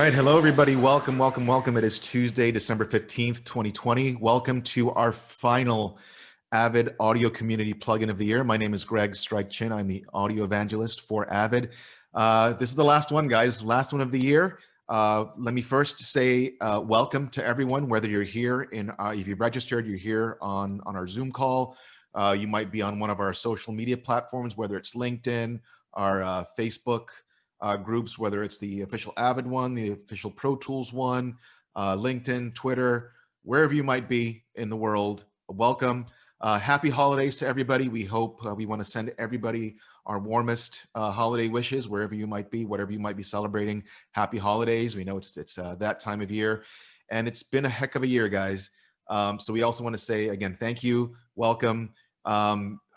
right. Hello, everybody. Welcome, welcome, welcome. It is Tuesday, December 15th, 2020. Welcome to our final Avid Audio Community Plugin of the Year. My name is Greg Strike-Chin. I'm the audio evangelist for Avid. This is the last one, guys. Last one of the year. Let me first say welcome to everyone, whether you're here if you've registered, you're here on our Zoom call. You might be on one of our social media platforms, whether it's LinkedIn, our Facebook groups, whether it's the official Avid one, the official Pro Tools one, LinkedIn, Twitter, wherever you might be in the world. Welcome. Happy holidays to everybody. We hope we want to send everybody our warmest holiday wishes, wherever you might be, whatever you might be celebrating. Happy holidays. We know it's that time of year, and it's been a heck of a year, guys. So we also want to say again, thank you, welcome.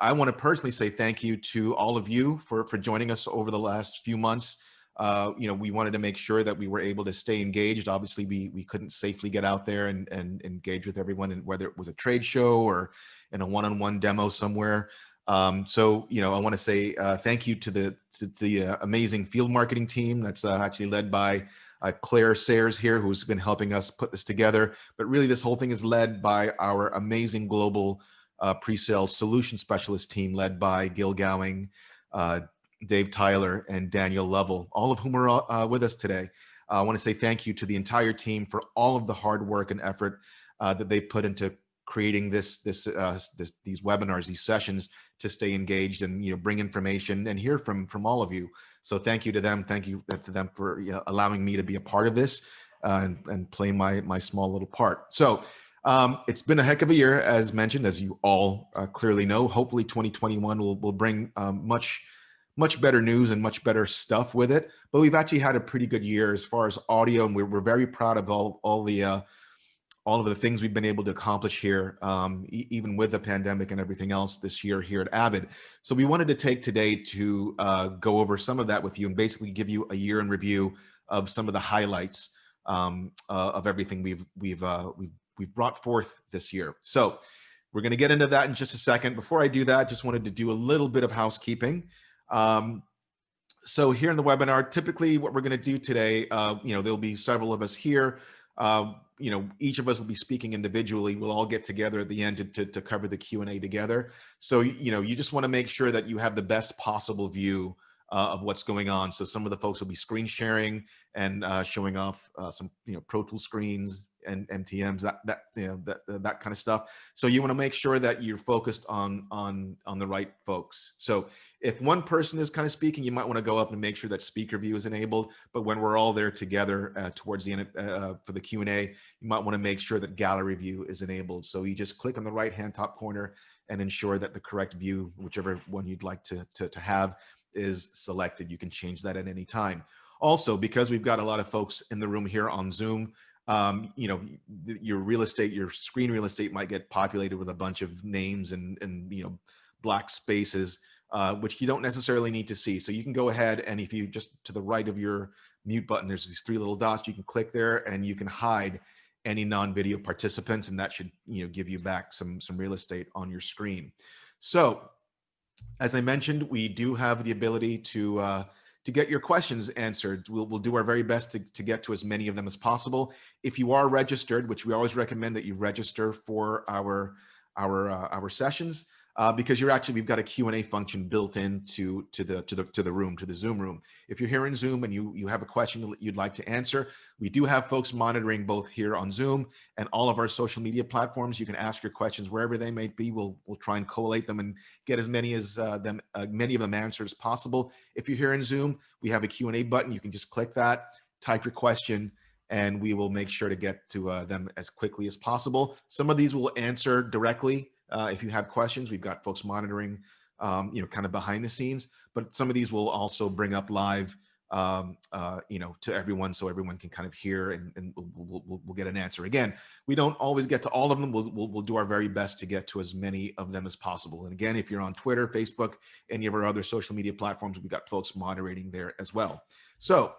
I want to personally say thank you to all of you for joining us over the last few months. We wanted to make sure that we were able to stay engaged. Obviously, we couldn't safely get out there and engage with everyone, and whether it was a trade show or in a one-on-one demo somewhere. So I want to say thank you to the amazing field marketing team that's actually led by Claire Sayers here, who's been helping us put this together. But really, this whole thing is led by our amazing global pre-sale solution specialist team led by Gil Gowing, Dave Tyler, and Daniel Lovell, all of whom are with us today. I want to say thank you to the entire team for all of the hard work and effort that they put into creating these webinars, these sessions, to stay engaged and bring information and hear from all of you. So thank you to them. Thank you to them for allowing me to be a part of this and play my small little part. So. It's been a heck of a year, as mentioned, as you all clearly know. Hopefully 2021 will bring much better news and much better stuff with it. But we've actually had a pretty good year as far as audio, and we're very proud of all of the things we've been able to accomplish here, even with the pandemic and everything else this year here at Avid. So we wanted to take today to go over some of that with you and basically give you a year in review of some of the highlights of everything we've brought forth this year. So we're going to get into that in just a second. Before I do that, just wanted to do a little bit of housekeeping. So here in the webinar, typically what we're going to do today, there'll be several of us here. Each of us will be speaking individually. We'll all get together at the end to cover the Q&A together. So, you just want to make sure that you have the best possible view of what's going on. So some of the folks will be screen sharing and showing off some, Pro Tools screens and MTMs, that kind of stuff. So you want to make sure that you're focused on the right folks. So if one person is kind of speaking, you might want to go up and make sure that speaker view is enabled. But when we're all there together towards the end for the Q&A, you might want to make sure that gallery view is enabled. So you just click on the right-hand top corner and ensure that the correct view, whichever one you'd like to have, is selected. You can change that at any time. Also, because we've got a lot of folks in the room here on Zoom, your screen real estate might get populated with a bunch of names and black spaces, which you don't necessarily need to see. So you can go ahead and if you just to the right of your mute button, there's these three little dots. You can click there and you can hide any non-video participants, and that should give you back some real estate on your screen. So as I mentioned, we do have the ability to get your questions answered. We'll do our very best to get to as many of them as possible. If you are registered, which we always recommend that you register for our sessions, because we've got a Q&A function built into the Zoom room. If you're here in Zoom and you have a question that you'd like to answer, we do have folks monitoring both here on Zoom and all of our social media platforms. You can ask your questions wherever they may be. We'll try and collate them and get as many of them answered as possible. If you're here in Zoom, we have a Q&A button. You can just click that, type your question, and we will make sure to get to them as quickly as possible. Some of these we'll answer directly. If you have questions, we've got folks monitoring, kind of behind the scenes, but some of these will also bring up live, to everyone so everyone can kind of hear and we'll get an answer. Again, we don't always get to all of them. We'll do our very best to get to as many of them as possible. And again, if you're on Twitter, Facebook, any of our other social media platforms, we've got folks moderating there as well. So,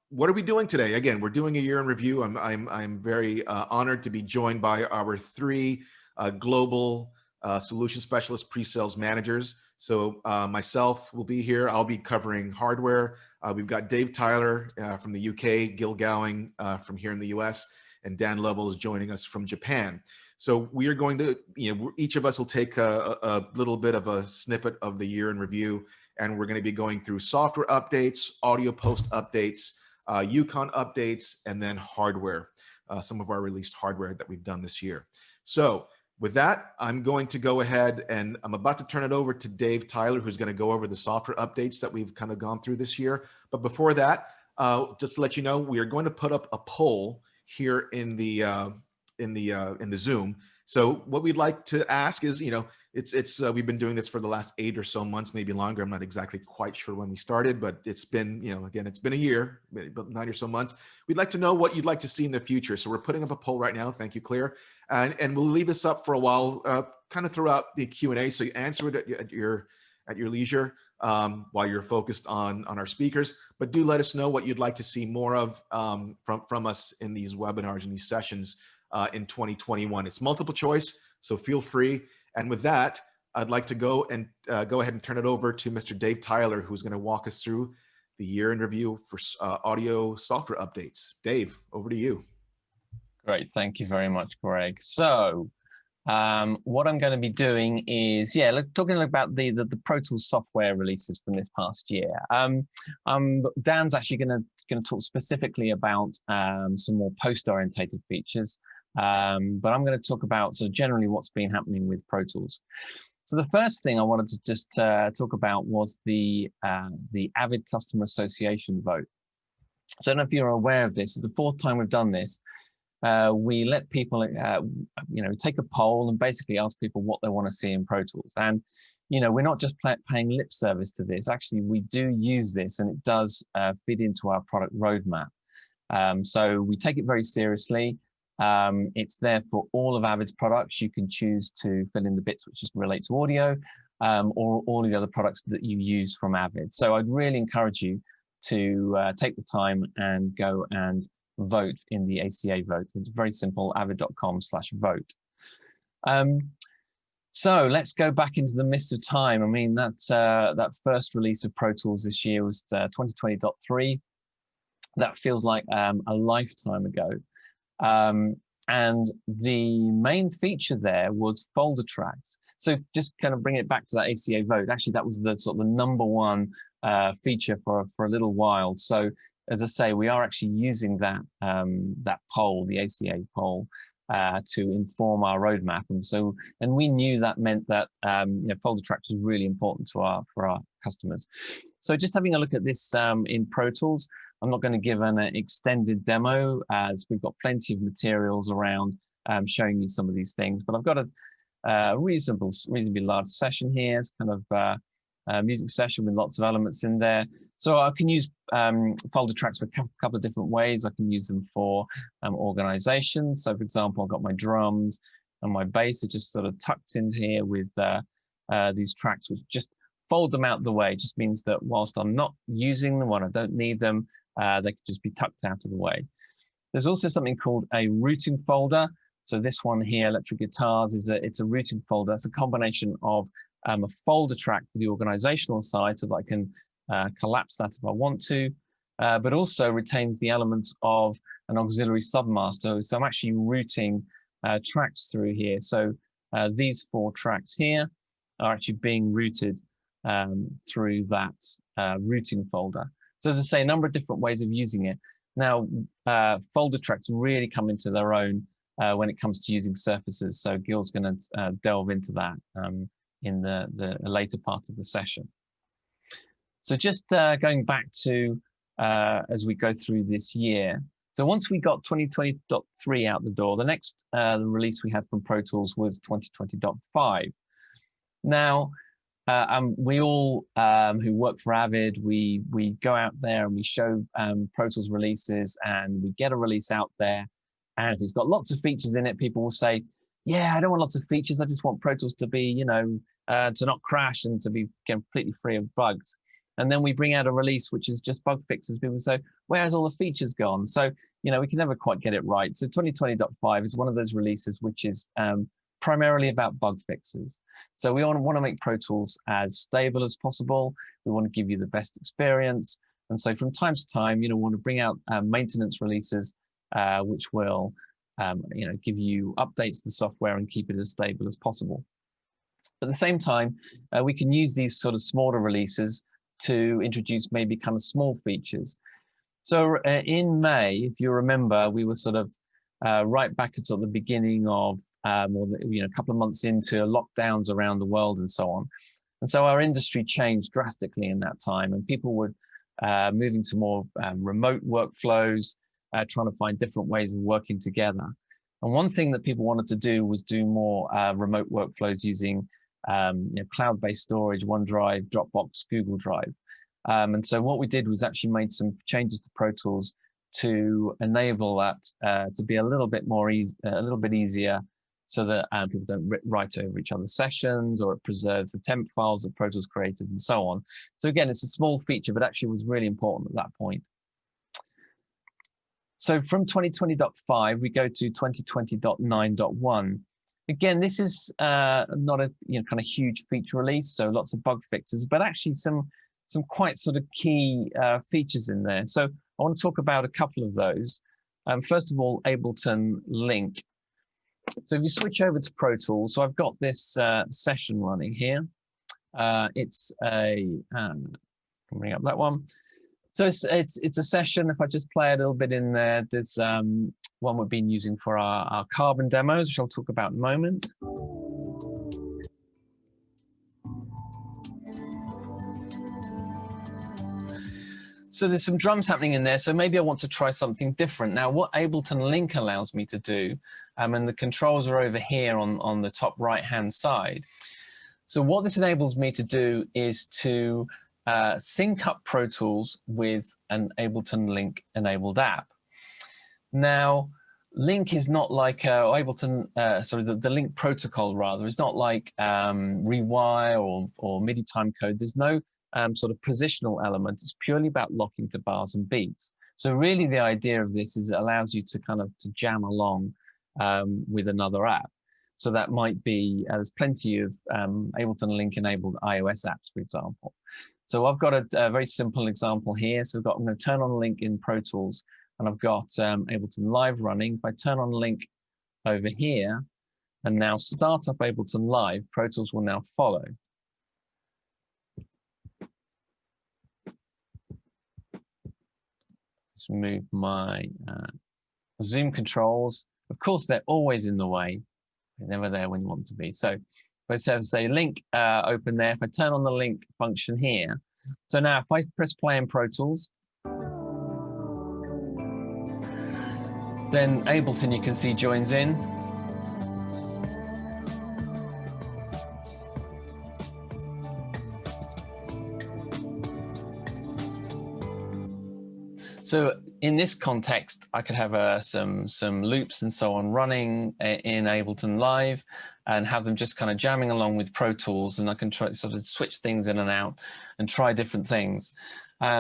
what are we doing today? Again, we're doing a year in review. I'm very honored to be joined by our three global solution specialist, pre-sales managers. So myself will be here. I'll be covering hardware. We've got Dave Tyler from the UK, Gil Gowing from here in the US, and Dan Lovell is joining us from Japan. So we are going to, each of us will take a little bit of a snippet of the year in review, and we're going to be going through software updates, audio post updates, EUCON updates, and then hardware, some of our released hardware that we've done this year. So with that, I'm going to go ahead and I'm about to turn it over to Dave Tyler, who's going to go over the software updates that we've kind of gone through this year. But before that, just to let you know, we are going to put up a poll here in the Zoom. So what we'd like to ask is, we've been doing this for the last 8 or so months, maybe longer. I'm not exactly quite sure when we started, but it's been, again, it's been a year, about 9 or so months. We'd like to know what you'd like to see in the future. So we're putting up a poll right now. Thank you, Claire. And we'll leave this up for a while, kind of throughout the Q&A. So you answer it at your leisure while you're focused on our speakers. But do let us know what you'd like to see more of from us in these webinars and these sessions in 2021. It's multiple choice, so feel free. And with that, I'd like to go ahead and turn it over to Mr. Dave Tyler, who's going to walk us through the year in review for audio software updates. Dave, over to you. Great, thank you very much, Greg. So what I'm going to be doing is, talking about the Pro Tools software releases from this past year. Dan's actually going to talk specifically about some more post-orientated features, but I'm going to talk about sort of generally what's been happening with Pro Tools. So the first thing I wanted to just talk about was the Avid Customer Association vote. So I don't know if you're aware of this. It's the 4th time we've done this. We let people, take a poll and basically ask people what they want to see in Pro Tools. And, we're not just paying lip service to this. Actually, we do use this, and it does fit into our product roadmap. So we take it very seriously. It's there for all of Avid's products. You can choose to fill in the bits which just relate to audio, or all of the other products that you use from Avid. So I'd really encourage you to take the time and go and vote in the ACA vote. It's very simple, avid.com/vote. So let's go back into the mist of time. I mean, that first release of Pro Tools this year was 2020.3. That feels like a lifetime ago. And the main feature there was folder tracks. So just kind of bring it back to that ACA vote. Actually, that was the sort of the #1 feature for a little while. So as I say, we are actually using that poll, the ACA poll, to inform our roadmap, and we knew that meant that folder tracks was really important for our customers. So just having a look at this in Pro Tools, I'm not going to give an extended demo as we've got plenty of materials around showing you some of these things. But I've got a reasonably large session here. It's kind of a music session with lots of elements in there. So I can use folder tracks for a couple of different ways. I can use them for organization. So for example, I've got my drums and my bass are just sort of tucked in here with these tracks, which just fold them out the way. It just means that whilst I'm not using them, when I don't need them, they could just be tucked out of the way. There's also something called a routing folder. So this one here, electric guitars, it's a routing folder. It's a combination of a folder track for the organizational side, so that I can collapse that if I want to, but also retains the elements of an auxiliary submaster. So I'm actually routing tracks through here. So these 4 tracks here are actually being routed through that routing folder. So as I say, a number of different ways of using it. Now, folder tracks really come into their own when it comes to using surfaces. So Gil's going to delve into that in the later part of the session. So just going back to as we go through this year. So once we got 2020.3 out the door, the next release we had from Pro Tools was 2020.5. Now, we all who work for Avid, we go out there and we show Pro Tools releases, and we get a release out there. And if it's got lots of features in it, people will say, yeah, I don't want lots of features. I just want Pro Tools to be, to not crash and to be completely free of bugs. And then we bring out a release which is just bug fixes. People say, where's all the features gone? So, we can never quite get it right. So 2020.5 is one of those releases which is primarily about bug fixes. So we want to make Pro Tools as stable as possible. We want to give you the best experience. And so from time to time, we want to bring out maintenance releases, which will, give you updates to the software and keep it as stable as possible. At the same time, we can use these sort of smaller releases to introduce maybe kind of small features. So in May, if you remember, we were sort of right back at sort of the beginning of, a couple of months into lockdowns around the world and so on. And so our industry changed drastically in that time, and people were moving to more remote workflows, trying to find different ways of working together. And one thing that people wanted to do was do more remote workflows using cloud-based storage, OneDrive, Dropbox, Google Drive. And so what we did was actually made some changes to Pro Tools to enable that to be a little bit more easier, so that people don't write over each other's sessions, or it preserves the temp files that Pro Tools created and so on. So again, it's a small feature, but actually was really important at that point. So from 2020.5, we go to 2020.9.1. Again, this is not a kind of huge feature release, so lots of bug fixes, but actually some quite sort of key features in there. So I want to talk about a couple of those. First of all, Ableton Link. So if you switch over to Pro Tools, so I've got this session running here. It's a, bring up that one. So it's a session. If I just play a little bit in there, there's one we've been using for our carbon demos, which I'll talk about in a moment. So there's some drums happening in there, so maybe I want to try something different. Now, what Ableton Link allows me to do, and the controls are over here on the top right-hand side. So what this enables me to do is to sync up Pro Tools with an Ableton Link enabled app. Now, Link is not like the Link protocol rather, is not like Rewire or MIDI timecode. There's no sort of positional element. It's purely about locking to bars and beats. So really the idea of this is it allows you to kind of jam along with another app. So that might be, there's plenty of Ableton Link enabled iOS apps, for example. So I've got a very simple example here. So I'm going to turn on Link in Pro Tools, and I've got Ableton Live running. If I turn on Link over here and now start up Ableton Live, Pro Tools will now follow. Just move my zoom controls. Of course, they're always in the way. They're never there when you want them to be. So if I say Link open there, if I turn on the Link function here, so now if I press play in Pro Tools, then Ableton, you can see, joins in. So in this context, I could have some loops and so on running in Ableton Live and have them just kind of jamming along with Pro Tools, and I can try sort of switch things in and out and try different things.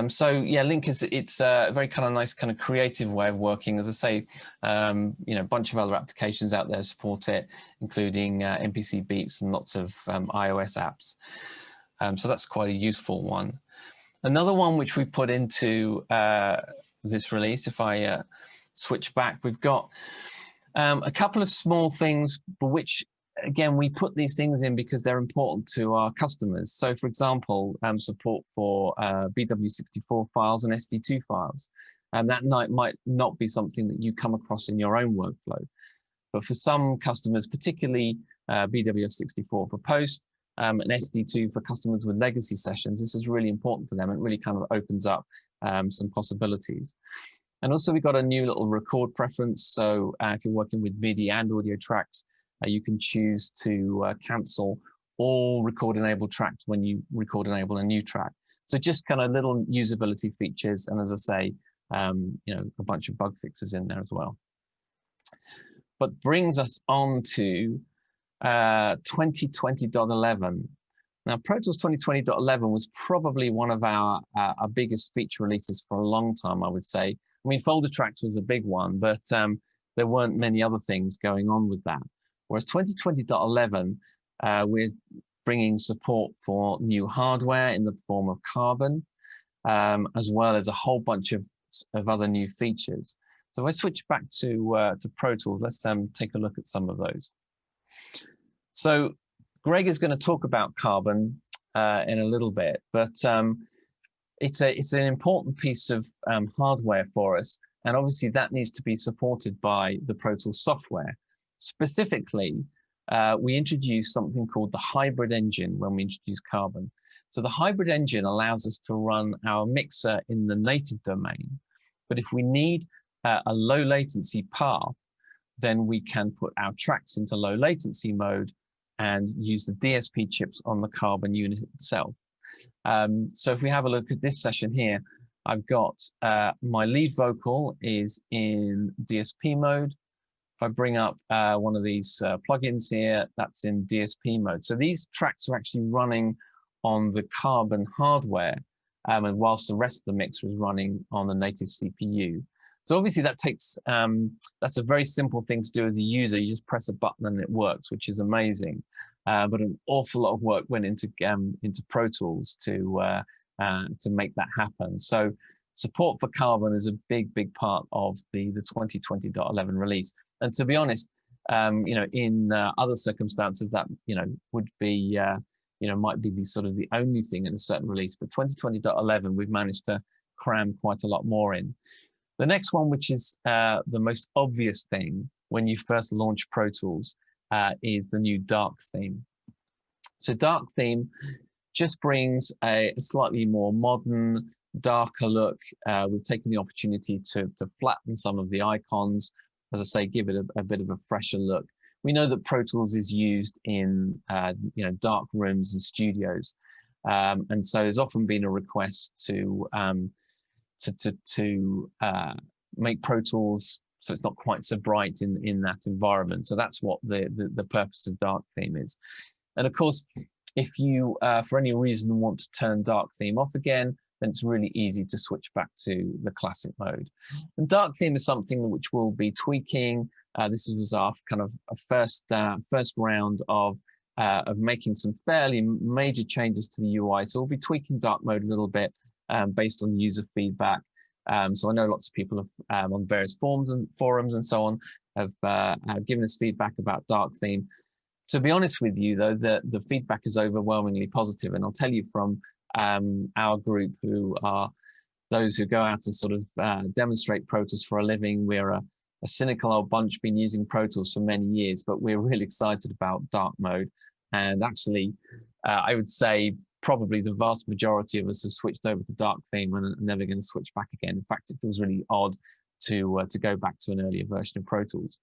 So yeah, Link it's a very kind of nice kind of creative way of working. As I say, a bunch of other applications out there support it, including MPC Beats and lots of iOS apps. So that's quite a useful one. Another one which we put into this release, if I switch back, we've got a couple of small things, but which, again, we put these things in because they're important to our customers. So, for example, support for BW64 files and SD2 files. And that might not be something that you come across in your own workflow. But for some customers, particularly BW64 for post, and SD2 for customers with legacy sessions, this is really important for them. It really kind of opens up some possibilities. And also we've got a new little record preference. So if you're working with MIDI and audio tracks, you can choose to cancel all record enabled tracks when you record enable a new track. So just kind of little usability features. And as I say, a bunch of bug fixes in there as well. But brings us on to 2020.11. Now, Pro Tools 2020.11 was probably one of our biggest feature releases for a long time, I would say. I mean, folder tracks was a big one, but there weren't many other things going on with that. Whereas 2020.11, we're bringing support for new hardware in the form of Carbon, as well as a whole bunch of other new features. So if I switch back to Pro Tools, let's take a look at some of those. So Greg is going to talk about Carbon in a little bit, but it's an important piece of hardware for us, and obviously that needs to be supported by the Pro Tools software. Specifically, we introduced something called the hybrid engine when we introduced Carbon. So the hybrid engine allows us to run our mixer in the native domain, but if we need a low latency path, then we can put our tracks into low latency mode and use the DSP chips on the Carbon unit itself. So if we have a look at this session here, I've got my lead vocal is in DSP mode. If I bring up one of these plugins here, that's in DSP mode. So these tracks are actually running on the Carbon hardware, and whilst the rest of the mixer is running on the native CPU. So obviously that takes, that's a very simple thing to do as a user. You just press a button and it works, which is amazing. But an awful lot of work went into Pro Tools to make that happen. So support for Carbon is a big part of the 2020.11 release. And to be honest, in other circumstances that would be might be the sort of the only thing in a certain release. But 2020.11, we've managed to cram quite a lot more in. The next one, which is the most obvious thing when you first launch Pro Tools, is the new dark theme. So dark theme just brings a slightly more modern, darker look. We've taken the opportunity to flatten some of the icons, as I say, give it a bit of a fresher look. We know that Pro Tools is used in dark rooms and studios, and so there's often been a request to make Pro Tools so it's not quite so bright in that environment. So that's what the purpose of dark theme is. And of course, if you for any reason want to turn dark theme off again, then it's really easy to switch back to the classic mode. And dark theme is something which we'll be tweaking. This was our kind of first round of making some fairly major changes to the UI. So we'll be tweaking dark mode a little bit based on user feedback. So I know lots of people have, on various forums and so on have given us feedback about dark theme. To be honest with you, though, the feedback is overwhelmingly positive, and I'll tell you from our group, who are those who go out and sort of demonstrate Pro Tools for a living. We're a cynical old bunch, been using Pro Tools for many years, but we're really excited about dark mode. And actually, I would say probably the vast majority of us have switched over to dark theme and are never going to switch back again. In fact, it feels really odd to go back to an earlier version of Pro Tools.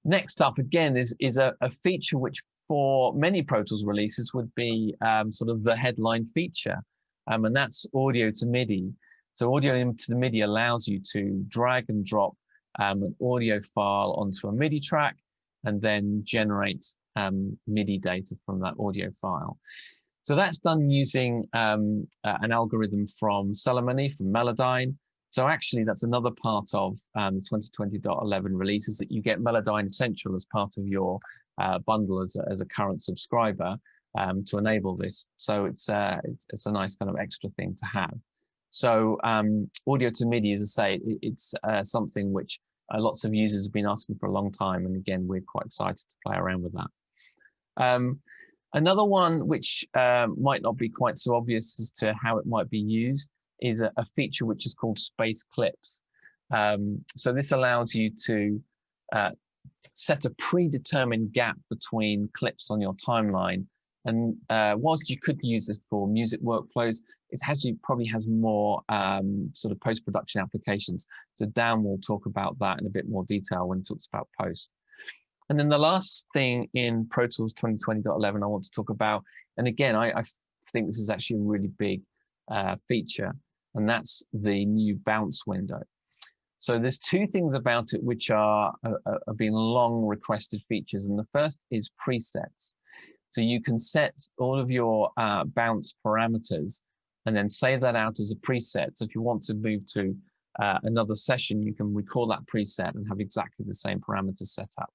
Next up, again, is a feature which for many Pro Tools releases would be sort of the headline feature, and that's audio to MIDI. So audio to MIDI allows you to drag and drop an audio file onto a MIDI track and then generate MIDI data from that audio file. So that's done using an algorithm from Celemony, from Melodyne. So actually, that's another part of the 2020.11 release, is that you get Melodyne Essential as part of your bundle as a current subscriber to enable this. So it's a nice kind of extra thing to have. So audio to MIDI, as I say, it's something which lots of users have been asking for a long time. And again, we're quite excited to play around with that. Another one which might not be quite so obvious as to how it might be used is a feature which is called space clips. So this allows you to set a predetermined gap between clips on your timeline. And whilst you could use it for music workflows, it actually probably has more sort of post-production applications. So Dan will talk about that in a bit more detail when he talks about post. And then the last thing in Pro Tools 2020.11 I want to talk about, and again, I think this is actually a really big feature, and that's the new bounce window. So there's two things about it which are being long requested features, and the first is presets. So you can set all of your bounce parameters and then save that out as a preset. So if you want to move to another session, you can recall that preset and have exactly the same parameters set up.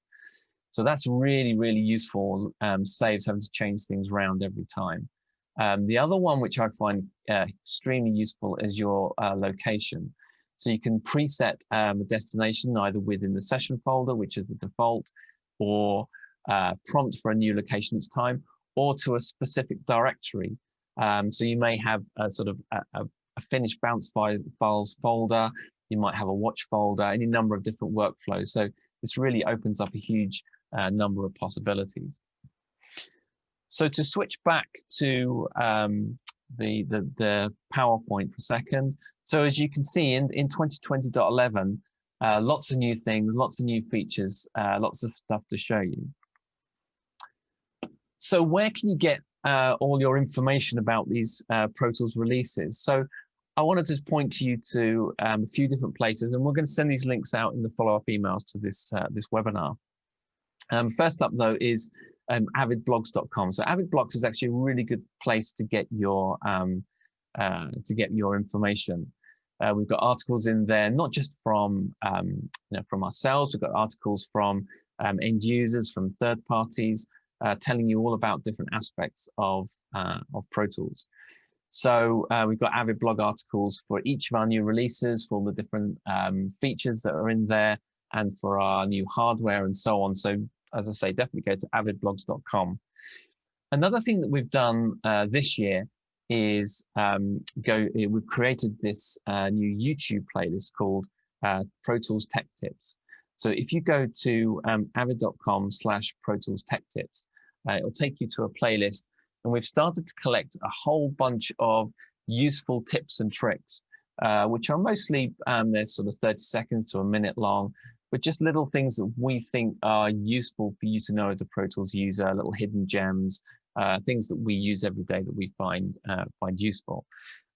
So that's really, really useful. Saves having to change things around every time. The other one, which I find extremely useful, is your location. So you can preset a destination either within the session folder, which is the default, or prompt for a new location each time, or to a specific directory. So you may have a sort of a finished bounce files folder, you might have a watch folder, any number of different workflows. So this really opens up a huge number of possibilities. So to switch back to the PowerPoint for a second. So as you can see in 2020.11, lots of new things, lots of new features, lots of stuff to show you. So where can you get all your information about these Pro Tools releases? So I wanted to point you to a few different places, and we're going to send these links out in the follow-up emails to this webinar. First up, though, is avidblogs.com. So Avidblogs is actually a really good place to get your information. We've got articles in there, not just from from ourselves. We've got articles from end users, from third parties, telling you all about different aspects of Pro Tools. So we've got Avid blog articles for each of our new releases, for all the different features that are in there, and for our new hardware and so on. So as I say, definitely go to avidblogs.com. Another thing that we've done this year is we've created this new YouTube playlist called Pro Tools Tech Tips. So if you go to avid.com/Pro Tools Tech Tips, it'll take you to a playlist, and we've started to collect a whole bunch of useful tips and tricks, which are mostly they're sort of 30 seconds to a minute long, but just little things that we think are useful for you to know as a Pro Tools user, little hidden gems, things that we use every day that we find useful.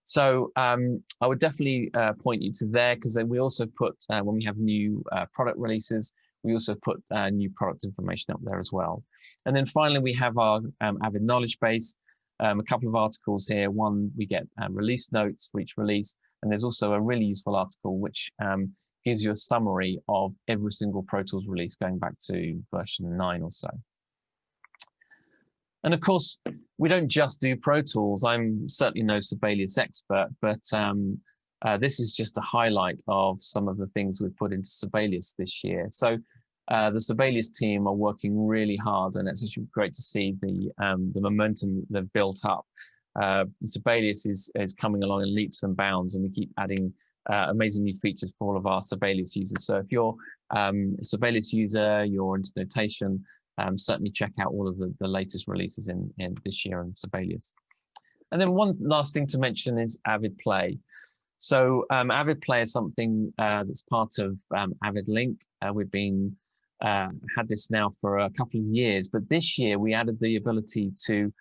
So I would definitely point you to there, because we also put, when we have new product releases, we also put new product information up there as well. And then finally, we have our Avid knowledge base, a couple of articles here. One, we get release notes for each release, and there's also a really useful article which gives you a summary of every single Pro Tools release going back to version 9 or so. And of course, we don't just do Pro Tools. I'm certainly no Sibelius expert, but this is just a highlight of some of the things we've put into Sibelius this year. So the Sibelius team are working really hard, and it's actually great to see the momentum they've built up. Sibelius is coming along in leaps and bounds, and we keep adding amazing new features for all of our Sibelius users. So if you're a Sibelius user, you're into notation, certainly check out all of the latest releases in this year on Sibelius. And then one last thing to mention is Avid Play. So Avid Play is something that's part of Avid Link. We've been had this now for a couple of years, but this year we added the ability to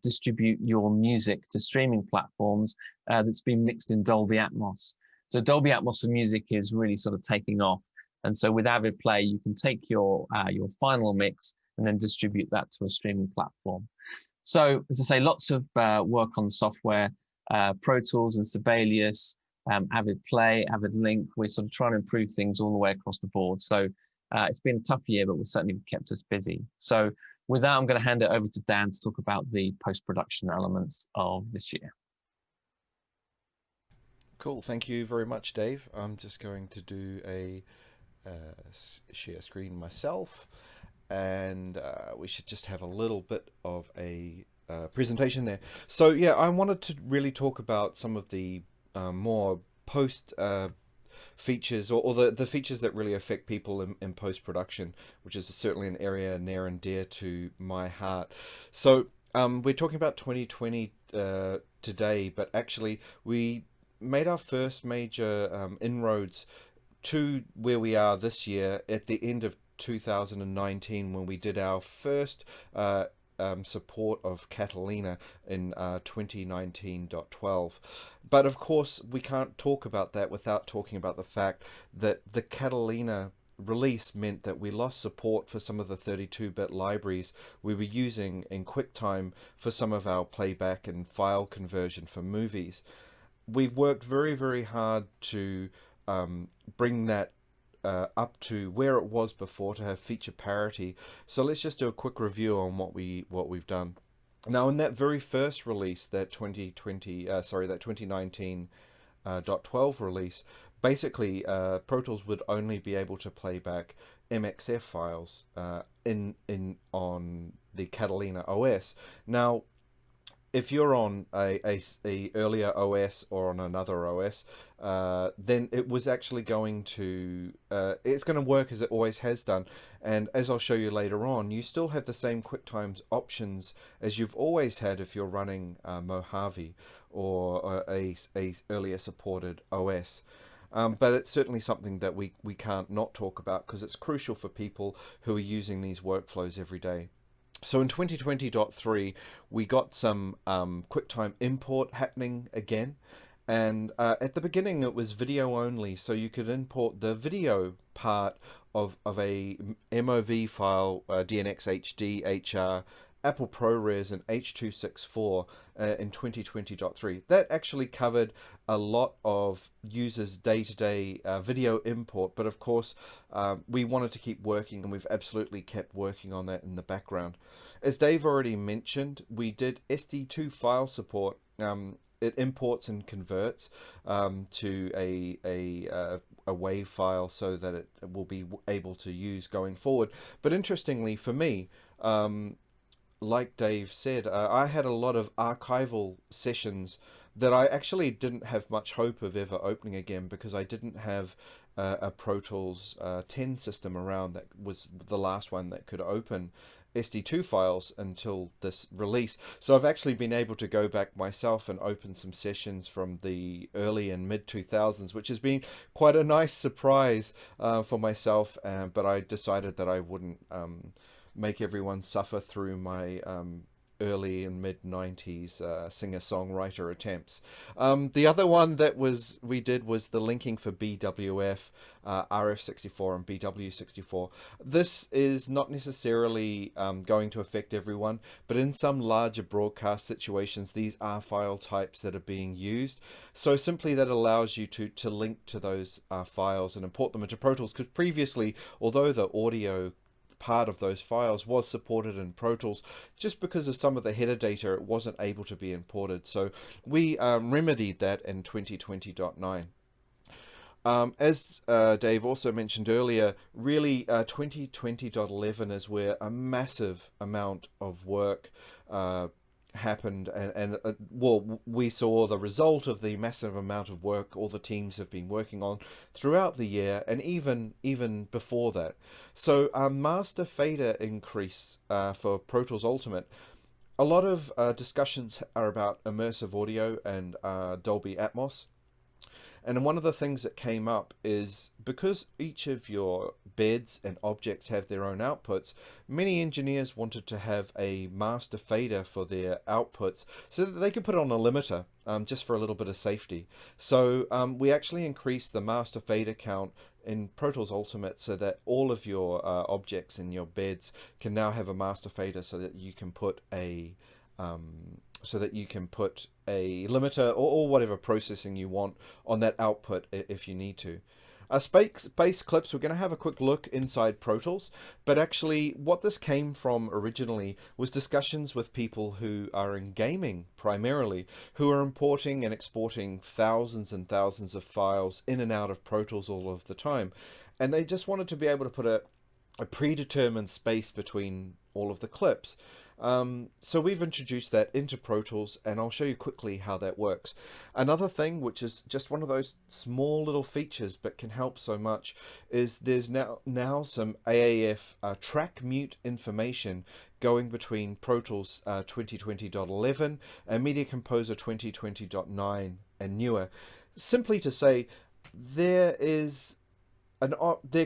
distribute your music to streaming platforms that's been mixed in Dolby Atmos. So Dolby Atmos for music is really sort of taking off. And so with Avid Play, you can take your final mix and then distribute that to a streaming platform. So as I say, lots of work on software, Pro Tools and Sibelius, Avid Play, Avid Link. We're sort of trying to improve things all the way across the board. So it's been a tough year, but we've certainly kept us busy. So with that, I'm going to hand it over to Dan to talk about the post-production elements of this year. Cool. Thank you very much, Dave. I'm just going to do a share screen myself, and we should just have a little bit of a presentation there. So yeah, I wanted to really talk about some of the more post features, or the features that really affect people in post-production, which is certainly an area near and dear to my heart. So we're talking about 2020 today, but actually we made our first major inroads to where we are this year at the end of 2019, when we did our first support of Catalina in 2019.12. But of course, we can't talk about that without talking about the fact that the Catalina release meant that we lost support for some of the 32-bit libraries we were using in QuickTime for some of our playback and file conversion for movies. We've worked very, very hard to bring that up to where it was before to have feature parity. So let's just do a quick review on what we've done. Now, in that very first release, that 2019.12 release, basically Pro Tools would only be able to play back MXF files on the Catalina OS. Now, if you're on a earlier OS or on another OS, then it was actually going to it's going to work as it always has done. And as I'll show you later on, you still have the same QuickTime options as you've always had if you're running Mojave or a earlier supported OS. But it's certainly something that we can't not talk about, because it's crucial for people who are using these workflows every day. So in 2020.3, we got some QuickTime import happening again. And at the beginning, it was video only, so you could import the video part of a MOV file, DNX HD, HR, Apple ProRes, and H.264 in 2020.3. That actually covered a lot of users' day-to-day video import, but of course we wanted to keep working, and we've absolutely kept working on that in the background. As Dave already mentioned, we did SD2 file support. It imports and converts to a WAV file so that it will be able to use going forward. But interestingly for me, like Dave said, I had a lot of archival sessions that I actually didn't have much hope of ever opening again, because I didn't have a Pro Tools 10 system around that was the last one that could open SD2 files until this release. So I've actually been able to go back myself and open some sessions from the early and mid 2000s, which has been quite a nice surprise for myself, but I decided that I wouldn't make everyone suffer through my early and mid 90s singer-songwriter attempts. The other one that we did was the linking for BWF, RF64 and BW64. This is not necessarily going to affect everyone, but in some larger broadcast situations, these are file types that are being used. So simply that allows you to link to those files and import them into Pro Tools, because previously, although the audio part of those files was supported in Pro Tools, just because of some of the header data, it wasn't able to be imported. So we remedied that in 2020.9. As Dave also mentioned earlier, really 2020.11 is where a massive amount of work happened, and well, we saw the result of the massive amount of work all the teams have been working on throughout the year, and even before that. So master fader increase for Pro Tools Ultimate. A lot of discussions are about immersive audio and Dolby Atmos. And one of the things that came up is, because each of your beds and objects have their own outputs, many engineers wanted to have a master fader for their outputs so that they could put on a limiter just for a little bit of safety. So we actually increased the master fader count in Pro Tools Ultimate so that all of your objects in your beds can now have a master fader, so that you can put a limiter or whatever processing you want on that output if you need to. Space clips, we're going to have a quick look inside Pro Tools, but actually what this came from originally was discussions with people who are in gaming primarily, who are importing and exporting thousands and thousands of files in and out of Pro Tools all of the time, and they just wanted to be able to put a predetermined space between all of the clips. So we've introduced that into Pro Tools, and I'll show you quickly how that works. Another thing, which is just one of those small little features but can help so much, is there's now some AAF track mute information going between Pro Tools 2020.11 and Media Composer 2020.9 and newer. Simply to say, there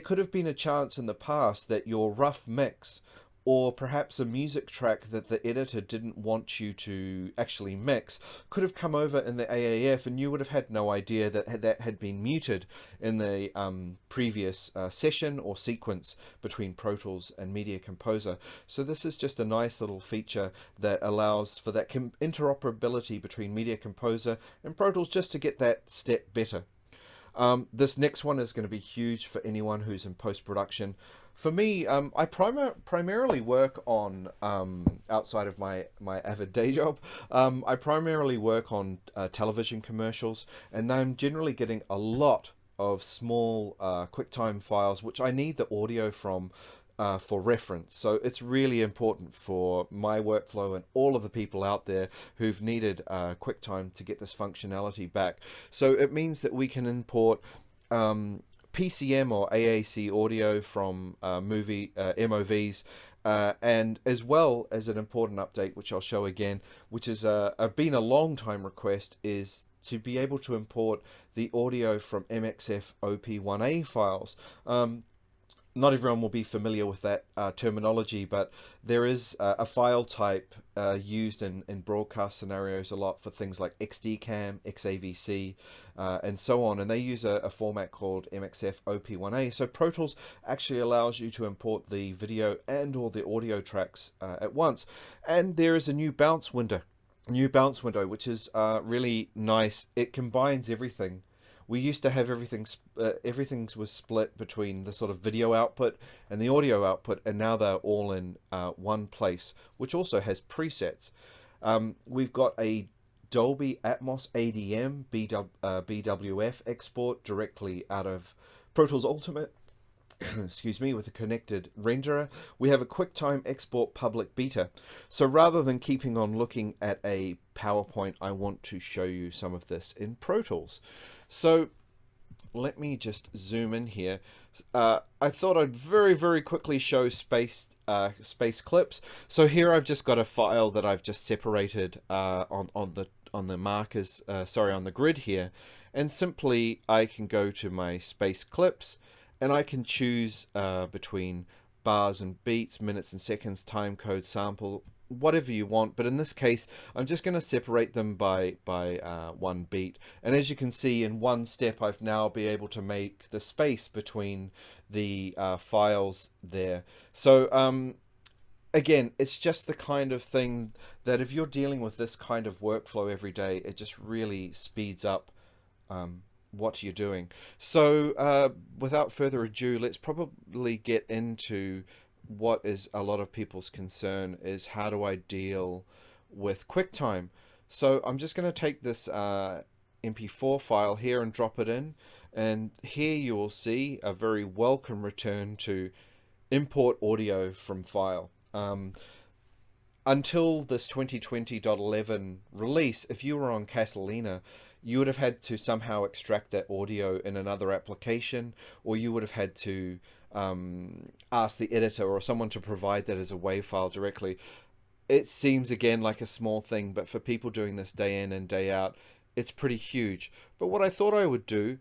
could have been a chance in the past that your rough mix, or perhaps a music track that the editor didn't want you to actually mix, could have come over in the AAF, and you would have had no idea that that had been muted in the previous session or sequence between Pro Tools and Media Composer. So this is just a nice little feature that allows for that interoperability between Media Composer and Pro Tools, just to get that step better. This next one is going to be huge for anyone who's in post-production. For me, I primarily work on, outside of my Avid day job, I primarily work on television commercials, and I'm generally getting a lot of small QuickTime files, which I need the audio from for reference. So it's really important for my workflow and all of the people out there who've needed QuickTime to get this functionality back. So it means that we can import PCM or AAC audio from movie MOVs, and as well as an important update, which I'll show again, which has been a long time request, is to be able to import the audio from MXF OP1A files. Not everyone will be familiar with that terminology, but there is a file type used in broadcast scenarios a lot for things like XDCAM, XAVC, and so on. And they use a format called MXF OP1A. So Pro Tools actually allows you to import the video and all the audio tracks at once. And there is a new bounce window, which is really nice. It combines everything. We used to have everything was split between the sort of video output and the audio output, and now they're all in one place, which also has presets. We've got a Dolby Atmos ADM BWF export directly out of Pro Tools Ultimate, excuse me, with a connected renderer. We have a QuickTime export public beta. So rather than keeping on looking at a PowerPoint, I want to show you some of this in Pro Tools. So let me just zoom in here. I thought I'd very quickly show space clips. So here I've just got a file that I've just separated on the markers, on the grid here, and simply I can go to my space clips, and I can choose between bars and beats, minutes and seconds, time code, sample, whatever you want. But in this case, I'm just going to separate them by 1 beat. And as you can see, in one step, I've now been able to make the space between the files there. So again, it's just the kind of thing that if you're dealing with this kind of workflow every day, it just really speeds up what you're doing. So without further ado, let's probably get into what is a lot of people's concern, is how do I deal with QuickTime. So I'm just going to take this MP4 file here and drop it in, and here you will see a very welcome return to import audio from file. Until this 2020.11 release, if you were on Catalina, you would have had to somehow extract that audio in another application, or you would have had to ask the editor or someone to provide that as a WAV file directly. It seems again like a small thing, but for people doing this day in and day out, it's pretty huge. But what I thought I would do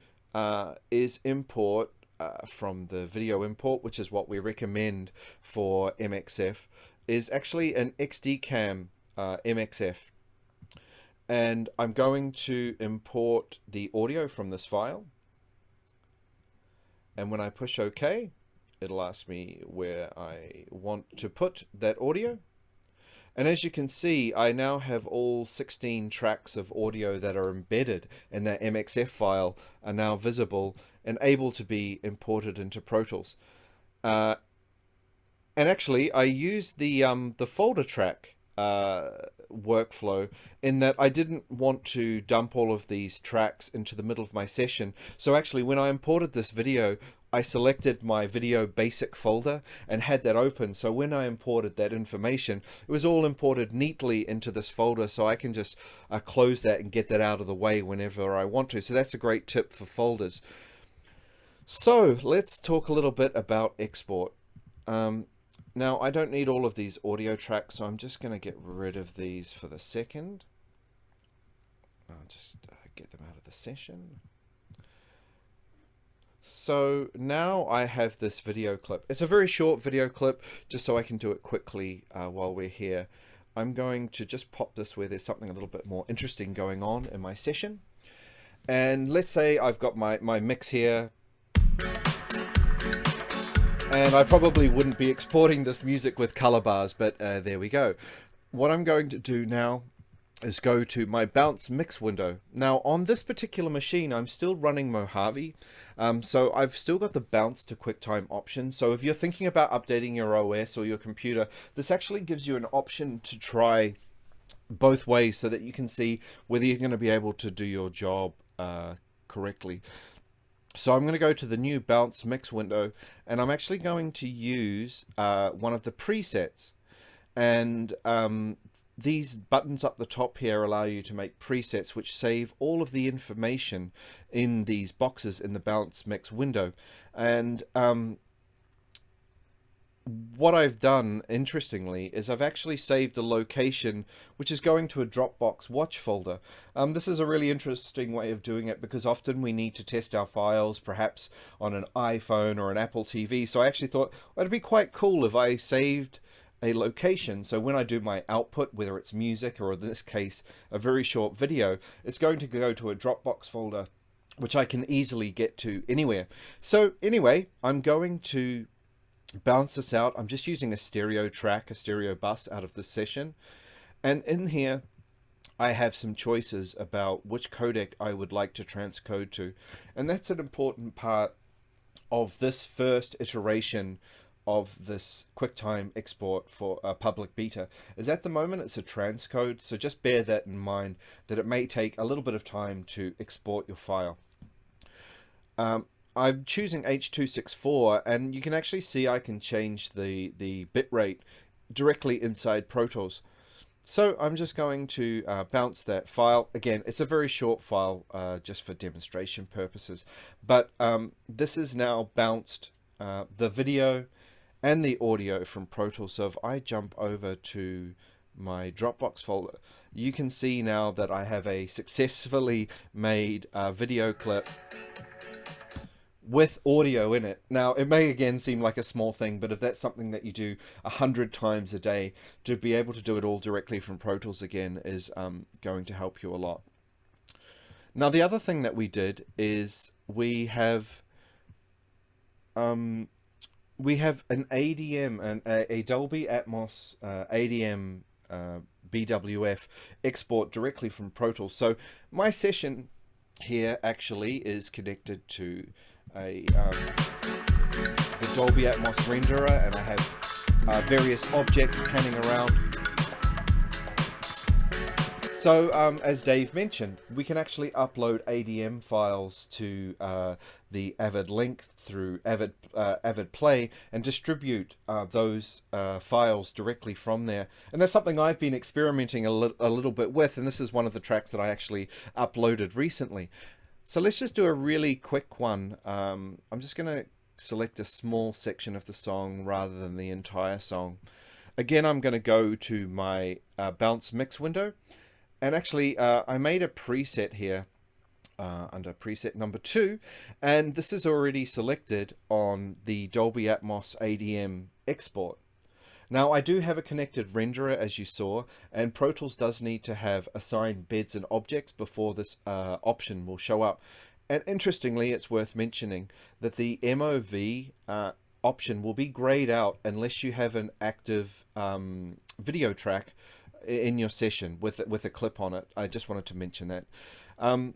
is import from the video import, which is what we recommend for MXF, is actually an XDCAM MXF. And I'm going to import the audio from this file. And when I push OK, it'll ask me where I want to put that audio. And as you can see, I now have all 16 tracks of audio that are embedded in that MXF file are now visible and able to be imported into Pro Tools. And actually, I used the folder track workflow in that I didn't want to dump all of these tracks into the middle of my session. So actually, when I imported this video, I selected my video basic folder and had that open. So when I imported that information, it was all imported neatly into this folder, so I can just close that and get that out of the way whenever I want to. So that's a great tip for folders. So let's talk a little bit about export. Now, I don't need all of these audio tracks, so I'm just going to get rid of these for the second. I'll just get them out of the session. So now I have this video clip. It's a very short video clip, just so I can do it quickly while we're here. I'm going to just pop this where there's something a little bit more interesting going on in my session. And let's say I've got my mix here. And I probably wouldn't be exporting this music with color bars, but there we go. What I'm going to do now is go to my bounce mix window. Now on this particular machine, I'm still running Mojave, so I've still got the bounce to QuickTime option. So if you're thinking about updating your OS or your computer, this actually gives you an option to try both ways so that you can see whether you're going to be able to do your job correctly. So I'm going to go to the new bounce mix window, and I'm actually going to use one of the presets. And these buttons up the top here allow you to make presets which save all of the information in these boxes in the bounce mix window. And what I've done, interestingly, is I've actually saved the location, which is going to a Dropbox watch folder. This is a really interesting way of doing it, because often we need to test our files, perhaps on an iPhone or an Apple TV. So I actually thought, well, it'd be quite cool if I saved a location, so when I do my output, whether it's music or in this case a very short video, it's going to go to a Dropbox folder which I can easily get to anywhere. So anyway, I'm going to bounce this out. I'm just using a stereo track, a stereo bus out of this session, and in here I have some choices about which codec I would like to transcode to, and that's an important part of this first iteration of this QuickTime export for a public beta. Is at the moment it's a transcode, so just bear that in mind, that it may take a little bit of time to export your file. I'm choosing H.264, and you can actually see I can change the bitrate directly inside Pro Tools. So I'm just going to bounce that file. Again, it's a very short file just for demonstration purposes, but this is now bounced the video and the audio from Pro Tools. So if I jump over to my Dropbox folder, you can see now that I have a successfully made video clip with audio in it. Now, it may again seem like a small thing, but if that's something that you do 100 times a day, to be able to do it all directly from Pro Tools again is going to help you a lot. Now, the other thing that we did is we have an ADM, and a Dolby Atmos ADM BWF export directly from Pro Tools. So my session here actually is connected to the Dolby Atmos renderer, and I have various objects panning around. So as Dave mentioned, we can actually upload ADM files to the Avid link through Avid Play and distribute those files directly from there. And that's something I've been experimenting a little bit with, and this is one of the tracks that I actually uploaded recently. So let's just do a really quick one. I'm just going to select a small section of the song rather than the entire song. Again, I'm going to go to my bounce mix window. And actually, I made a preset here under preset number 2, and this is already selected on the Dolby Atmos ADM export. Now, I do have a connected renderer, as you saw, and Pro Tools does need to have assigned beds and objects before this option will show up. And interestingly, it's worth mentioning that the MOV option will be grayed out unless you have an active video track in your session with a clip on it. I just wanted to mention that.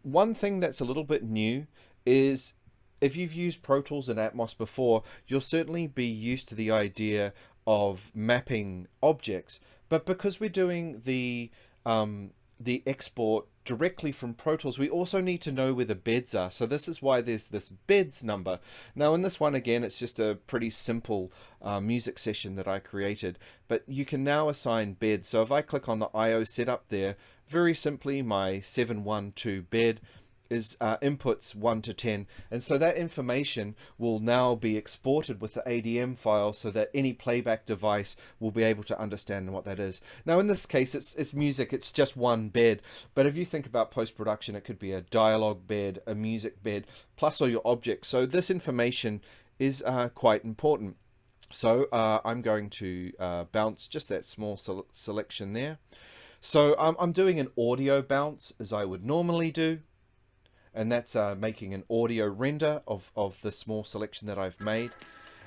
One thing that's a little bit new is, if you've used Pro Tools and Atmos before, you'll certainly be used to the idea of mapping objects, but because we're doing the export directly from Pro Tools, we also need to know where the beds are. So this is why there's this beds number. Now in this one, again, it's just a pretty simple music session that I created, but you can now assign beds. So if I click on the IO setup there, very simply my 712 bed is inputs 1 to 10, and so that information will now be exported with the ADM file so that any playback device will be able to understand what that is. Now in this case it's music, it's just one bed, but if you think about post-production, it could be a dialogue bed, a music bed, plus all your objects. So this information is quite important. So I'm going to bounce just that small selection there. So I'm doing an audio bounce as I would normally do, and that's making an audio render of the small selection that I've made,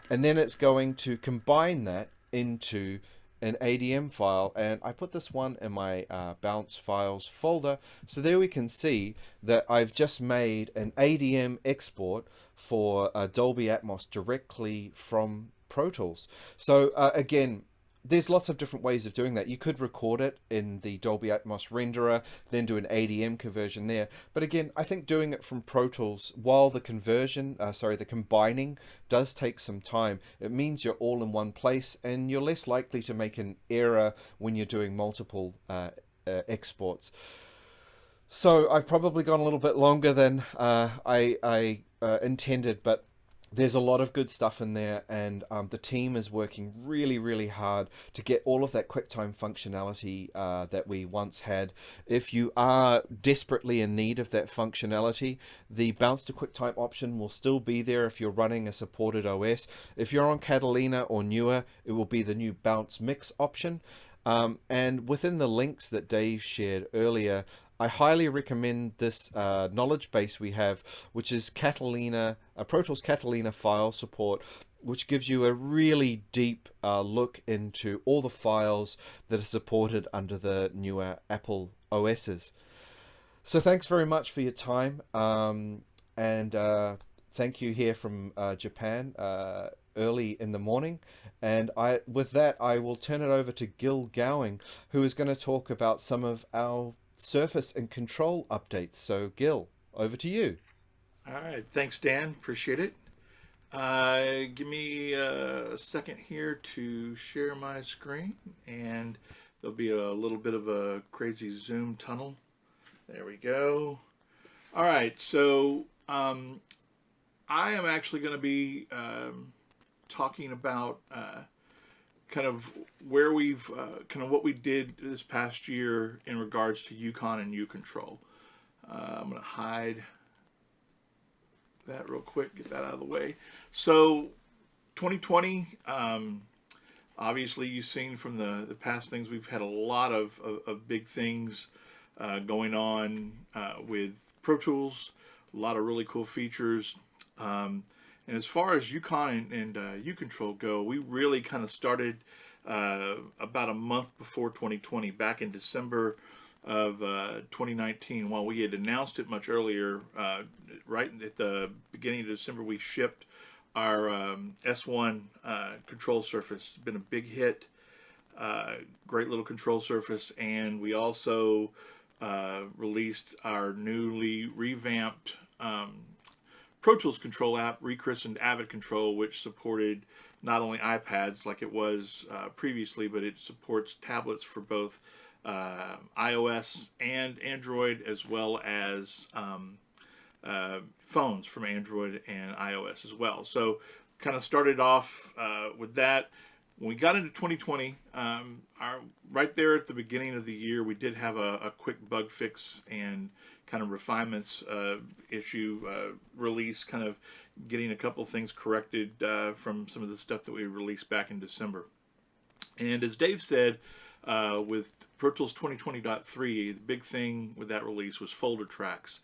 and then it's going to combine that into an ADM file, and I put this one in my bounce files folder. So there we can see that I've just made an ADM export for Dolby Atmos directly from Pro Tools. So again, there's lots of different ways of doing that. You could record it in the Dolby Atmos renderer, then do an ADM conversion there. But again, I think doing it from Pro Tools, while the conversion, the combining does take some time, it means you're all in one place and you're less likely to make an error when you're doing multiple exports. So I've probably gone a little bit longer than I intended, but there's a lot of good stuff in there, and the team is working really, really hard to get all of that QuickTime functionality that we once had. If you are desperately in need of that functionality, the Bounce to QuickTime option will still be there if you're running a supported OS. If you're on Catalina or newer, it will be the new Bounce Mix option. And within the links that Dave shared earlier, I highly recommend this knowledge base we have, which is Catalina, Pro Tools Catalina file support, which gives you a really deep look into all the files that are supported under the newer Apple OSs. So thanks very much for your time, and thank you here from Japan early in the morning. And with that, I will turn it over to Gil Gowing, who is going to talk about some of our Surface and control updates. So Gil, over to you. All right, thanks Dan, appreciate it. Give me a second here to share my screen, and there'll be a little bit of a crazy zoom tunnel. There we go. All right, so I am actually going to be talking about kind of where we've kind of what we did this past year in regards to EUCON and EUControl. I'm going to hide that real quick, get that out of the way. So 2020, obviously you've seen from the past things, we've had a lot of big things going on with Pro Tools, a lot of really cool features. And as far as EUCON and EUControl go, we really kind of started about a month before 2020, back in December of 2019. While we had announced it much earlier, right at the beginning of December, we shipped our S1 control surface. It's been a big hit, great little control surface, and we also released our newly revamped Pro Tools control app, rechristened Avid Control, which supported not only iPads like it was previously, but it supports tablets for both iOS and Android, as well as phones from Android and iOS as well. So kind of started off with that. When we got into 2020, right there at the beginning of the year, we did have a quick bug fix and kind of refinements issue release, kind of getting a couple things corrected from some of the stuff that we released back in December. And as Dave said, with Pro Tools 2020.3, the big thing with that release was folder tracks.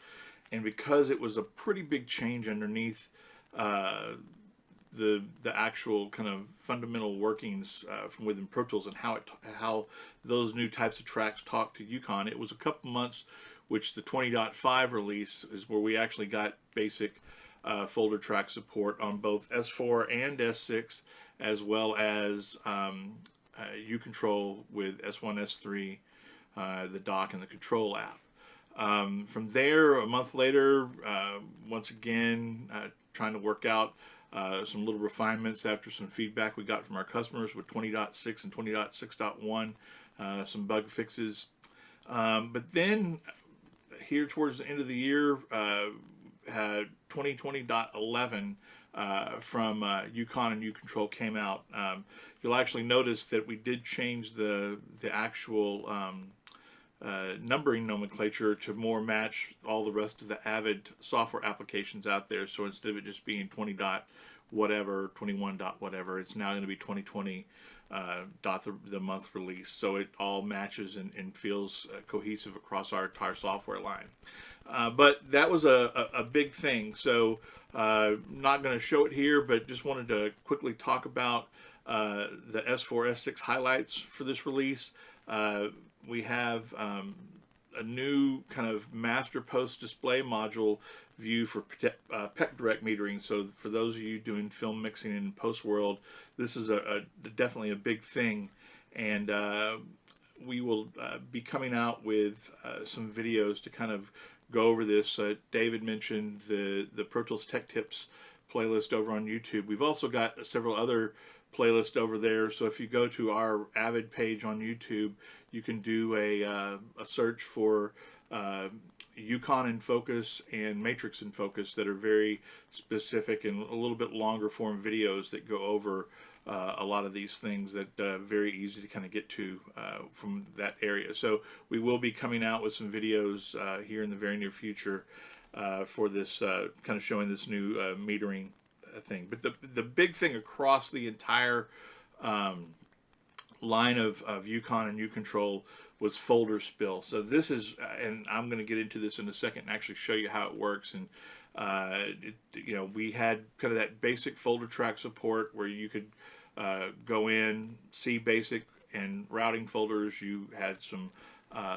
And because it was a pretty big change underneath the actual kind of fundamental workings from within Pro Tools and how those new types of tracks talk to EUCON, it was a couple months, which the 20.5 release is where we actually got basic folder track support on both S4 and S6, as well as EUControl with S1, S3, the dock and the control app. From there, a month later, once again, trying to work out some little refinements after some feedback we got from our customers with 20.6 and 20.6.1, some bug fixes. But then here towards the end of the year, had 2020.11 from EUCON and EUControl came out. You'll actually notice that we did change the actual numbering nomenclature to more match all the rest of the Avid software applications out there. So instead of it just being 20 dot whatever, 21 dot whatever, it's now going to be 2020 dot the month release. So it all matches and feels cohesive across our entire software line. But that was a big thing. So not going to show it here, but just wanted to quickly talk about the S4, S6 highlights for this release. We have a new kind of master post display module view for PEC direct metering. So for those of you doing film mixing in post world, this is definitely a big thing. And we will be coming out with some videos to kind of go over this. David mentioned the Pro Tools Tech Tips playlist over on YouTube. We've also got several other playlists over there. So if you go to our Avid page on YouTube, you can do a search for EUCON in Focus and Matrix in Focus that are very specific and a little bit longer form videos that go over a lot of these things that very easy to kind of get to from that area. So we will be coming out with some videos here in the very near future for this kind of showing this new metering thing. But the big thing across the entire line of EUCON and EUControl was folder spill. So this is, and I'm going to get into this in a second and actually show you how it works. And you know, we had kind of that basic folder track support where you could go in, see basic and routing folders. You had some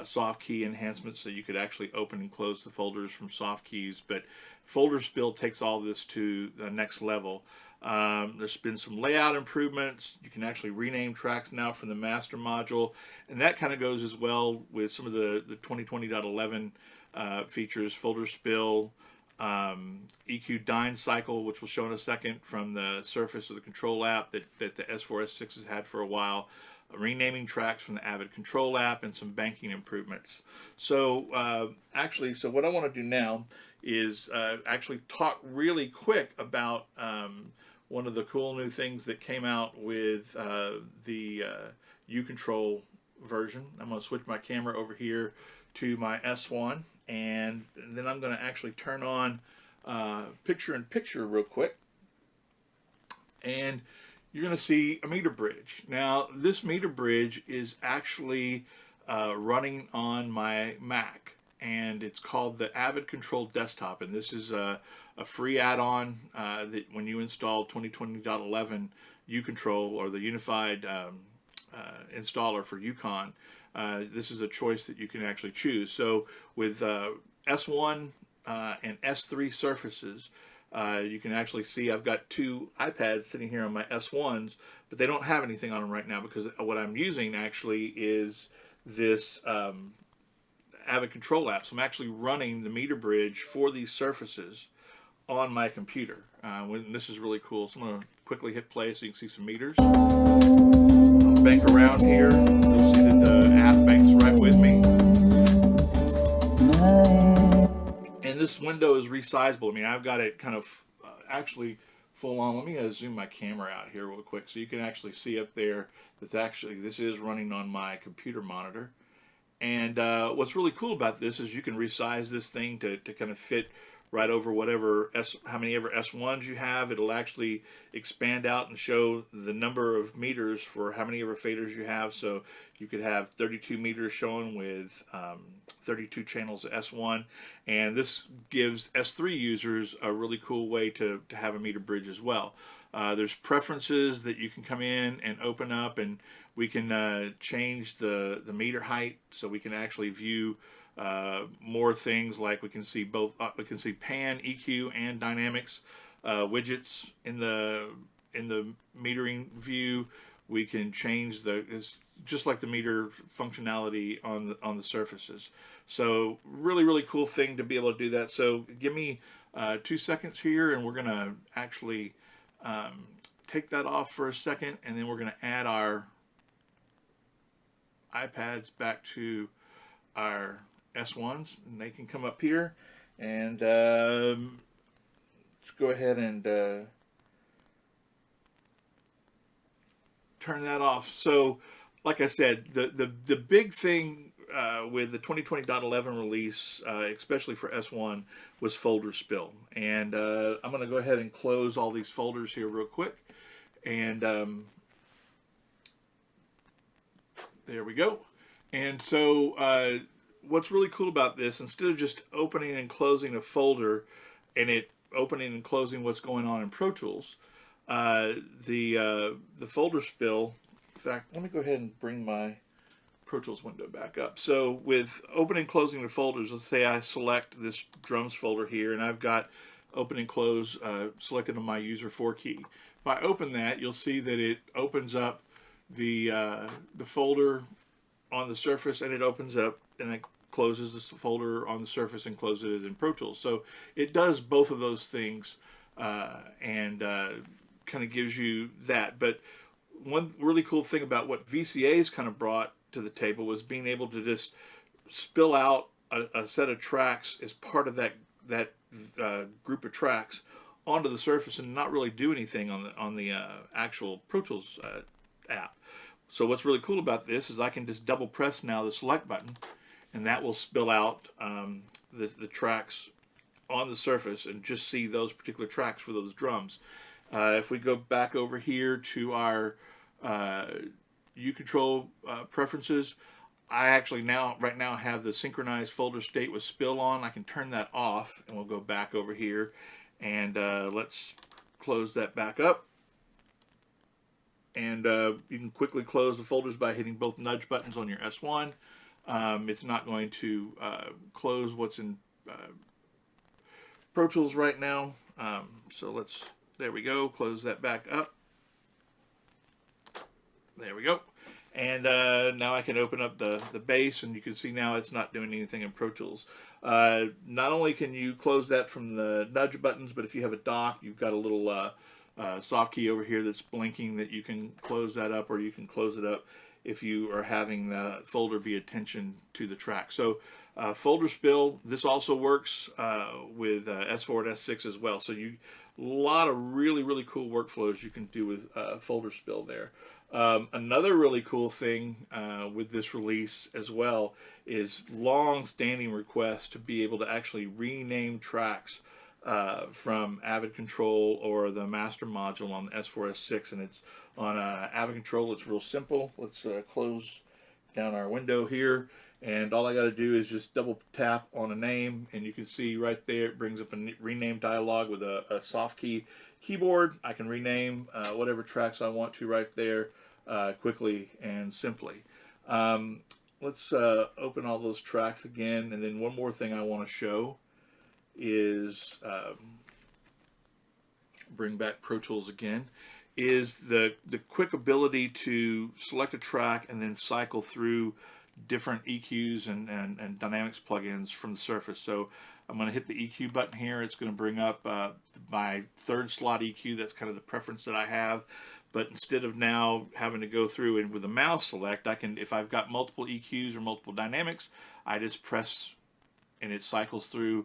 soft key enhancements so you could actually open and close the folders from soft keys. But folder spill takes all this to the next level. There's been some layout improvements. You can actually rename tracks now from the master module, and that kind of goes as well with some of the 2020.11 features, folder spill, EQ dyne cycle, which we'll show in a second, from the Surface of the Control app that the S4, S6 has had for a while, renaming tracks from the Avid Control app, and some banking improvements. So actually, so what I want to do now is actually talk really quick about one of the cool new things that came out with the EUControl version. I'm going to switch my camera over here to my S1, and then I'm going to actually turn on picture-in-picture real quick, and you're going to see a meter bridge. Now, this meter bridge is actually running on my Mac, and it's called the Avid Control Desktop, and this is a free add-on that when you install 2020.11 EUControl, or the unified installer for EUCON, this is a choice that you can actually choose. So with S1 and S3 surfaces, you can actually see I've got two iPads sitting here on my S1s, but they don't have anything on them right now because what I'm using actually is this Avid Control app. So I'm actually running the meter bridge for these surfaces on my computer. This is really cool. So I'm going to quickly hit play so you can see some meters. I'll bank around here. You'll see that the app banks right with me. And this window is resizable. I mean, I've got it kind of actually full on. Let me zoom my camera out here real quick so you can actually see up there that actually this is running on my computer monitor. And what's really cool about this is you can resize this thing to kind of fit right over whatever how many ever S1s you have. It'll actually expand out and show the number of meters for how many ever faders you have. So you could have 32 meters shown with 32 channels of S1, and this gives S3 users a really cool way to have a meter bridge as well. There's preferences that you can come in and open up, and we can change the meter height, so we can actually view more things, like we can see both we can see pan, EQ, and dynamics widgets in the metering view. We can change it's just like the meter functionality on the surfaces. So really cool thing to be able to do that. So give me 2 seconds here, and we're gonna actually take that off for a second, and then we're gonna add our iPads back to our S1s, and they can come up here, and let's go ahead and turn that off. So like I said, the big thing with the 2020.11 release, especially for S1, was folder spill. And I'm going to go ahead and close all these folders here real quick, and there we go. And so what's really cool about this, instead of just opening and closing a folder and it opening and closing what's going on in Pro Tools, The folder spill. In fact, let me go ahead and bring my Pro Tools window back up. So with opening and closing the folders, let's say I select this drums folder here, and I've got open and close selected on my user 4 key. If I open that, you'll see that it opens up the folder on the surface, and it opens up and it closes this folder on the surface and closes it in Pro Tools. So it does both of those things and kind of gives you that. But one really cool thing about what VCA's kind of brought to the table was being able to just spill out a set of tracks as part of that group of tracks onto the surface and not really do anything on the actual Pro Tools app. So what's really cool about this is I can just double press now the select button, and that will spill out the tracks on the surface and just see those particular tracks for those drums. If we go back over here to our UControl preferences, I actually right now have the synchronized folder state with spill on. I can turn that off, and we'll go back over here, and let's close that back up. And you can quickly close the folders by hitting both nudge buttons on your S1. It's not going to close what's in Pro Tools right now. So there we go, close that back up. There we go. And now I can open up the bass, and you can see now it's not doing anything in Pro Tools. Not only can you close that from the nudge buttons, but if you have a dock, you've got a little soft key over here that's blinking that you can close that up, or you can close it up if you are having the folder be attention to the track. So folder spill, this also works with S4 and S6 as well. So a lot of really cool workflows you can do with folder spill there. Another really cool thing with this release as well is long-standing requests to be able to actually rename tracks from Avid Control or the master module on the S4, S6, and it's on Avid Control. It's real simple. Let's close down our window here, and all I got to do is just double tap on a name, and you can see right there it brings up a rename dialog with a soft key keyboard. I can rename whatever tracks I want to right there quickly and simply. Let's open all those tracks again, and then one more thing I want to show is bring back Pro Tools again, is the quick ability to select a track and then cycle through different EQs and dynamics plugins from the surface. So I'm going to hit the EQ button here. It's going to bring up my third slot EQ. That's kind of the preference that I have. But instead of now having to go through and with a mouse select, I can, if I've got multiple EQs or multiple dynamics, I just press and it cycles through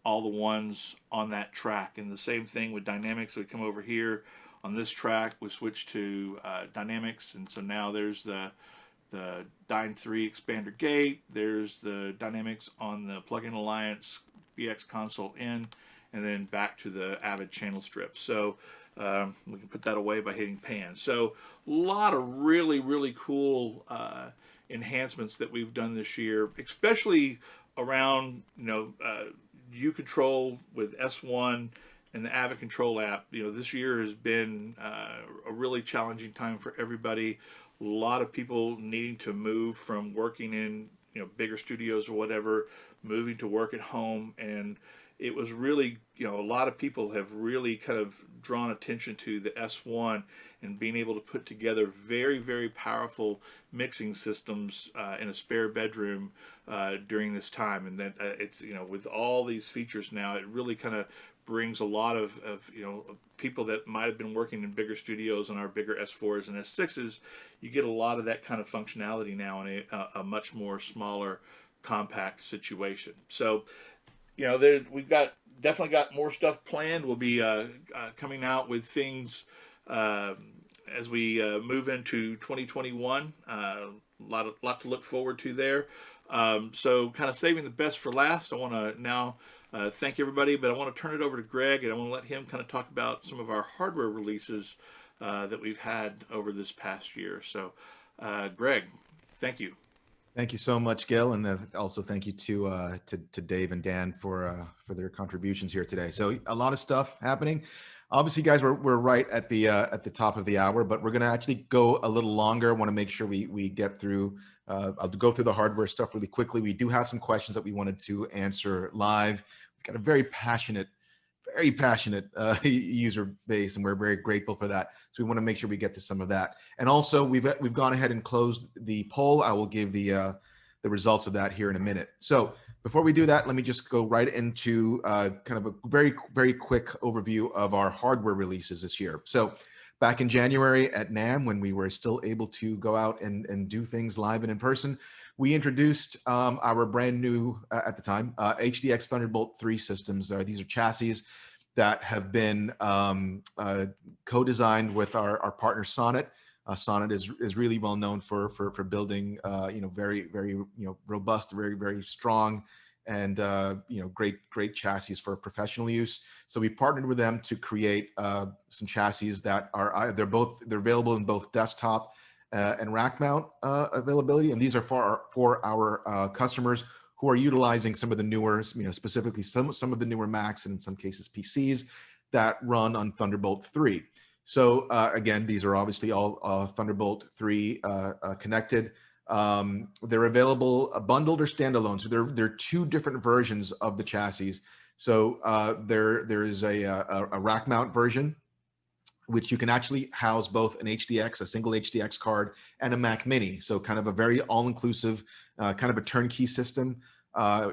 all the ones on that track. And the same thing with dynamics. We come over here on this track, we switch to dynamics, and so now there's the Dyne 3 expander gate, there's the dynamics on the Plugin Alliance BX console in, and then back to the Avid channel strip. So we can put that away by hitting pan. So a lot of really cool enhancements that we've done this year, especially around UControl with S1 and the Avid Control app. This year has been a really challenging time for everybody. A lot of people needing to move from working in bigger studios or whatever, moving to work at home, and it was really, a lot of people have really kind of drawn attention to the S1 and being able to put together very powerful mixing systems in a spare bedroom during this time. And that it's, with all these features now, it really kind of brings a lot of people that might have been working in bigger studios on our bigger S4s and S6s. You get a lot of that kind of functionality now in a much more smaller, compact situation. So, we've definitely got more stuff planned. We'll be coming out with things as we move into 2021. Lot to look forward to there. So kind of saving the best for last, I want to now thank everybody, but I want to turn it over to Greg, and I want to let him kind of talk about some of our hardware releases that we've had over this past year. So Greg, thank you. Thank you so much, Gil, and also thank you to Dave and Dan for their contributions here today. So a lot of stuff happening. Obviously, guys, we're right at the top of the hour, but we're going to actually go a little longer. I want to make sure we get through. I'll go through the hardware stuff really quickly. We do have some questions that we wanted to answer live. We've got a very passionate user base, and we're very grateful for that. So we want to make sure we get to some of that. And also, we've gone ahead and closed the poll. I will give the results of that here in a minute. So before we do that, let me just go right into kind of a very quick overview of our hardware releases this year. So back in January at NAMM, when we were still able to go out and do things live and in person, we introduced our brand new, at the time, HDX Thunderbolt 3 systems. These are chassis that have been co-designed with our partner Sonnet. Sonnet is really well known for building very robust, very strong, and great chassis for professional use. So we partnered with them to create some chassis that are they're available in both desktop and rack mount availability, and these are for our customers who are utilizing some of the newer, specifically some of the newer Macs, and in some cases PCs that run on Thunderbolt 3. So again, these are obviously all Thunderbolt 3 connected. They're available bundled or standalone. So there are two different versions of the chassis. So there is a rack mount version, which you can actually house both an HDX, a single HDX card, and a Mac Mini. So kind of a very all-inclusive, kind of a turnkey system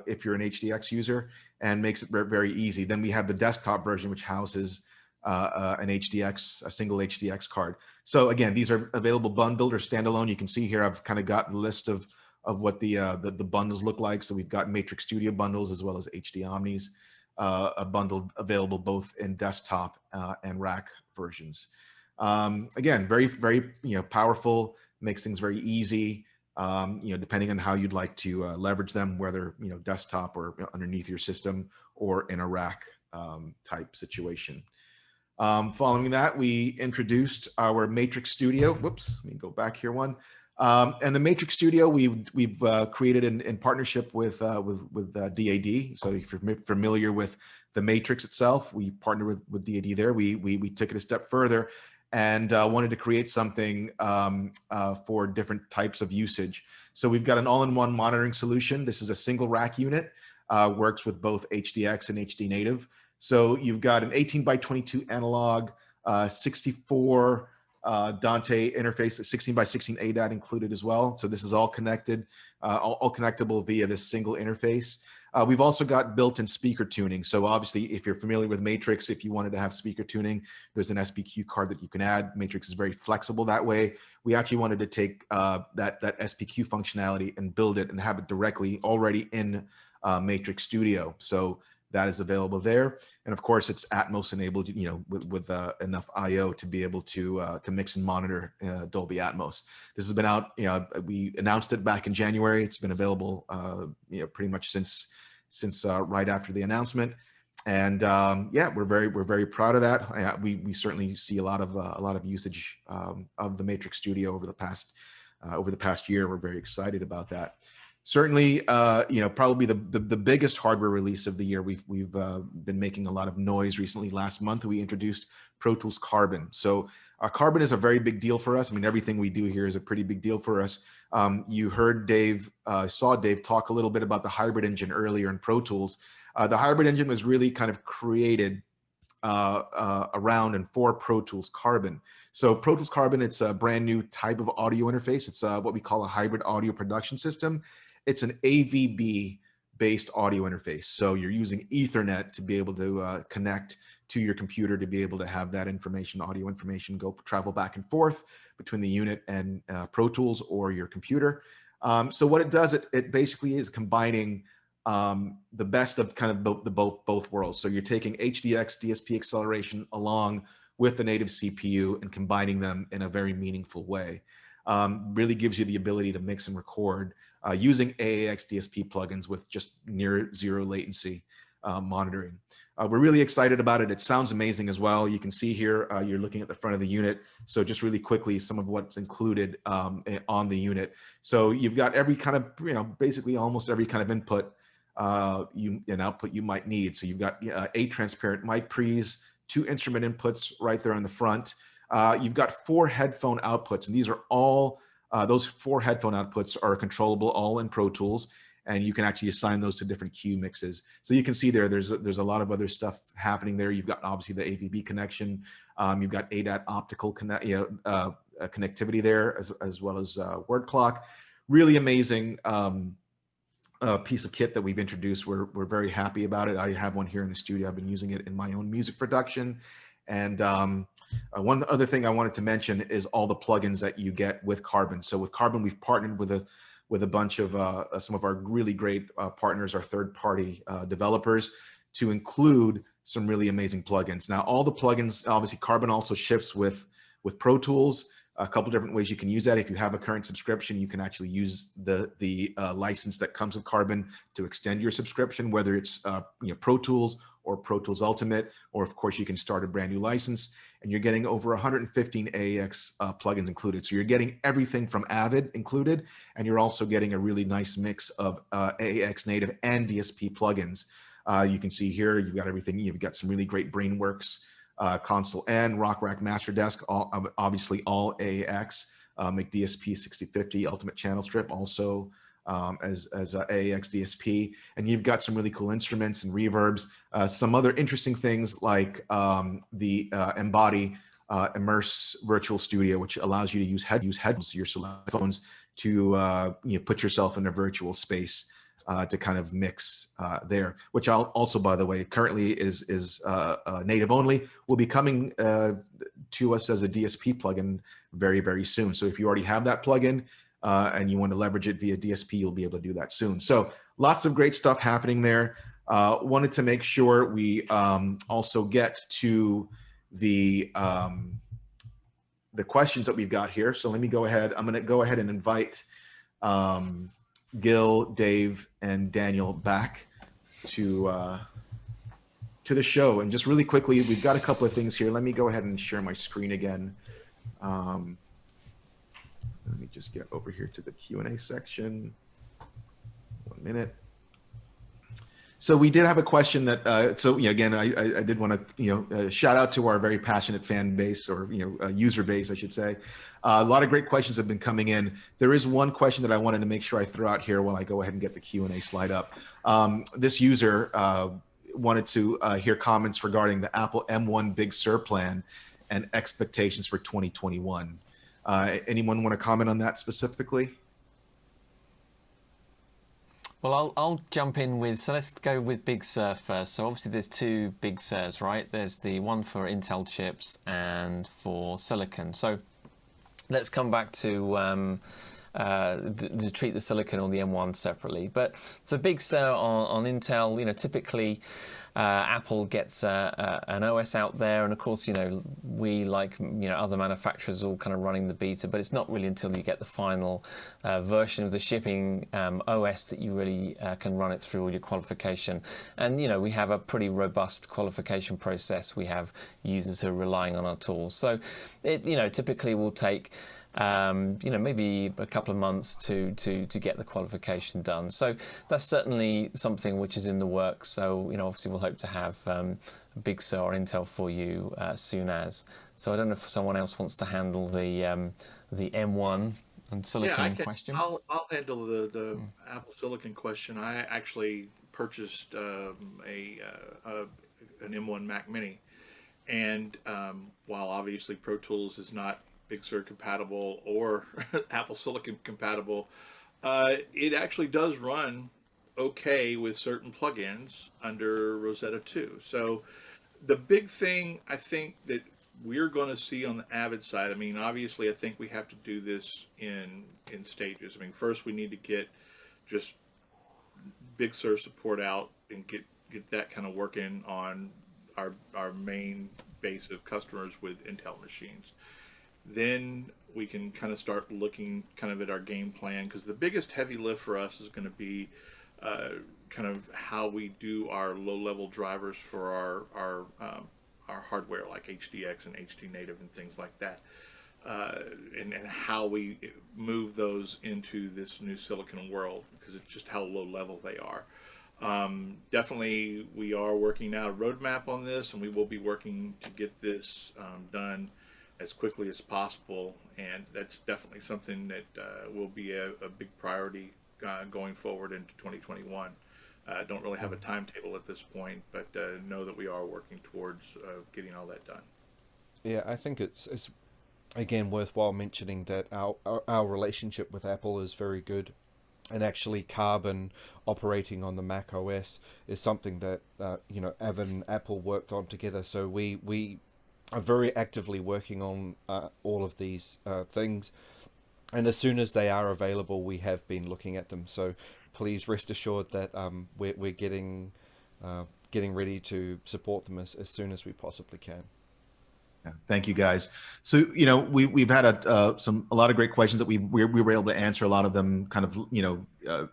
if you're an HDX user, and makes it very easy. Then we have the desktop version, which houses an HDX, a single HDX card. So again, these are available bundled or standalone. You can see here, I've kind of got the list of what the bundles look like. So we've got Matrix Studio bundles as well as HD Omnis, a bundle available both in desktop and rack versions. Again, very powerful, makes things very easy. Depending on how you'd like to leverage them, whether desktop or underneath your system or in a rack type situation. Following that, we introduced our Matrix Studio. Whoops, let me go back here one. And the Matrix Studio we've created in partnership with DAD. So if you're familiar with the Matrix itself, we partnered with DAD there. We took it a step further and wanted to create something for different types of usage. So we've got an all-in-one monitoring solution. This is a single rack unit, works with both HDX and HD native. So you've got an 18x22 analog, 64 Dante interface, 16x16 ADAT included as well. So this is all connected, all connectable via this single interface. We've also got built-in speaker tuning. So obviously, if you're familiar with Matrix, if you wanted to have speaker tuning, there's an SPQ card that you can add. Matrix is very flexible that way. We actually wanted to take that SPQ functionality and build it and have it directly already in Matrix Studio. So that is available there, and of course it's Atmos enabled, with enough I/O to be able to mix and monitor Dolby Atmos. This has been out, we announced it back in January. It's been available, pretty much since right after the announcement, and yeah, we're very proud of that. We certainly see a lot of usage of the Matrix Studio over the past year. We're very excited about that. Certainly, probably the biggest hardware release of the year. We've been making a lot of noise recently. Last month, we introduced Pro Tools Carbon. So Carbon is a very big deal for us. I mean, everything we do here is a pretty big deal for us. You heard Dave, saw Dave talk a little bit about the hybrid engine earlier in Pro Tools. The hybrid engine was really kind of created around and for Pro Tools Carbon. So Pro Tools Carbon, it's a brand new type of audio interface. It's what we call a hybrid audio production system. It's an AVB-based audio interface. So you're using Ethernet to be able to connect to your computer to be able to have that information, audio information, travel back and forth between the unit and Pro Tools or your computer. So what it does, it basically is combining the best of kind of both worlds. So you're taking HDX DSP acceleration along with the native CPU and combining them in a very meaningful way. Really gives you the ability to mix and record using AAX DSP plugins with just near zero latency monitoring. We're really excited about it. It sounds amazing as well. You can see here, you're looking at the front of the unit. So just really quickly, some of what's included on the unit. So you've got every kind of, basically almost every kind of input and output you might need. So you've got 8 transparent mic pre's, 2 instrument inputs right there on the front. You've got 4 headphone outputs, and these are all, those 4 headphone outputs are controllable all in Pro Tools, and you can actually assign those to different cue mixes. So you can see there's a lot of other stuff happening there. You've got obviously the AVB connection. You've got ADAT optical connectivity there, as well as word clock. Really amazing piece of kit that we've introduced. We're very happy about it. I have one here in the studio. I've been using it in my own music production. And one other thing I wanted to mention is all the plugins that you get with Carbon. So with Carbon, we've partnered with a bunch of some of our really great partners, our third-party developers, to include some really amazing plugins. Now, all the plugins, obviously, Carbon also ships with Pro Tools. A couple different ways you can use that. If you have a current subscription, you can actually use the license that comes with Carbon to extend your subscription, whether it's Pro Tools or Pro Tools Ultimate, or of course you can start a brand new license, and you're getting over 115 AAX plugins included. So you're getting everything from Avid included, and you're also getting a really nice mix of AAX native and DSP plugins. You can see here, you've got everything. You've got some really great Brainworks, console and Rock Rack Master Desk, obviously all AAX, make DSP 6050 Ultimate Channel Strip also as AAX DSP, and you've got some really cool instruments and reverbs. Some other interesting things like the Embody Immerse Virtual Studio, which allows you to use headphones, your select phones, to put yourself in a virtual space. To kind of mix there, which also, by the way, currently is native only, will be coming to us as a DSP plugin very, very soon. So if you already have that plugin and you want to leverage it via DSP, you'll be able to do that soon. So lots of great stuff happening there. Wanted to make sure we also get to the questions that we've got here. So let me go ahead. I'm going to go ahead and invite Gil, Dave, and Daniel back to the show. And just really quickly, we've got a couple of things here. Let me go ahead and share my screen again. Let me just get over here to the Q&A section. 1 minute. So we did have a question that, again, I did want to, shout out to our very passionate fan base, or, user base, I should say. A lot of great questions have been coming in. There is one question that I wanted to make sure I throw out here while I go ahead and get the Q&A slide up. This user wanted to hear comments regarding the Apple M1 Big Sur plan and expectations for 2021. Anyone want to comment on that specifically? Well, I'll jump in with, so let's go with Big Sur first. So obviously there's 2 Big Surs, right? There's the one for Intel chips and for silicon. So let's come back to treat the silicon or the M1 separately. But so Big Sur on Intel, typically Apple gets an OS out there, and of course, we, like other manufacturers, all kind of running the beta, but it's not really until you get the final version of the shipping OS that you really can run it through all your qualification. And we have a pretty robust qualification process. We have users who are relying on our tools, so it typically will take maybe a couple of months to get the qualification done. So that's certainly something which is in the works. So obviously we'll hope to have Big Sur or Intel for you soon as. So I don't know if someone else wants to handle the M1 and silicon question. I'll handle the Apple Silicon question. I actually purchased an M1 Mac Mini, and while obviously Pro Tools is not Big Sur compatible or Apple Silicon compatible, it actually does run okay with certain plugins under Rosetta 2. So the big thing I think that we're going to see on the Avid side, obviously I think we have to do this in stages. First we need to get just Big Sur support out and get that kind of working on our main base of customers with Intel machines. Then we can kind of start looking kind of at our game plan, because the biggest heavy lift for us is going to be kind of how we do our low-level drivers for our hardware, like HDX and HD Native and things like that, and how we move those into this new silicon world, because it's just how low level they are. Definitely, we are working out a roadmap on this, and we will be working to get this done as quickly as possible. And that's definitely something that will be a big priority going forward into 2021. Don't really have a timetable at this point, but know that we are working towards getting all that done. Yeah, I think it's again worthwhile mentioning that our relationship with Apple is very good, and actually Carbon operating on the Mac OS is something that Avid and Apple worked on together. So we are very actively working on all of these things, and as soon as they are available, we have been looking at them. So please rest assured that we're getting ready to support them as soon as we possibly can. Yeah, thank you, guys. So, we've had a lot of great questions that we were able to answer. A lot of them kind of,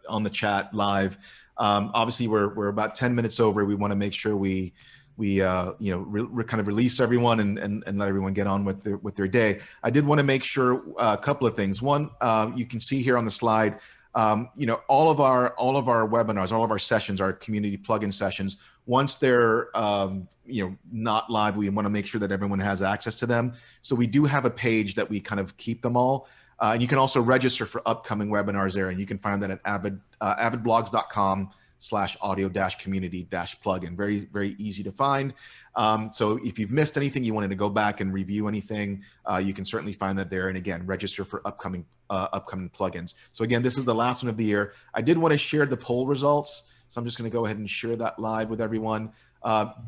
on the chat live. Obviously, we're about 10 minutes over. We want to make sure we kind of release everyone and let everyone get on with their day. I did want to make sure a couple of things. One, you can see here on the slide, all of our webinars, all of our sessions, our community plugin sessions, once they're not live, we want to make sure that everyone has access to them. So we do have a page that we kind of keep them all. And you can also register for upcoming webinars there, and you can find that at avidblogs.com/audio-community-plugin. Very, very easy to find. So if you've missed anything, you wanted to go back and review anything, you can certainly find that there. And again, register for upcoming plugins. So again, this is the last one of the year. I did want to share the poll results, so I'm just going to go ahead and share that live with everyone.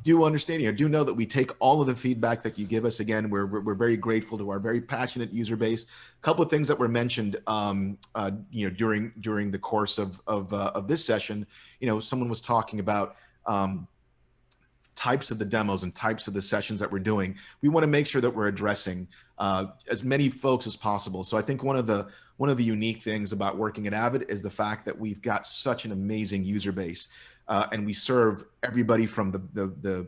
Do understand, do know that we take all of the feedback that you give us. Again, we're very grateful to our very passionate user base. A couple of things that were mentioned, during the course of this session. Someone was talking about types of the demos and types of the sessions that we're doing. We want to make sure that we're addressing as many folks as possible. So I think one of the unique things about working at Avid is the fact that we've got such an amazing user base. And we serve everybody from the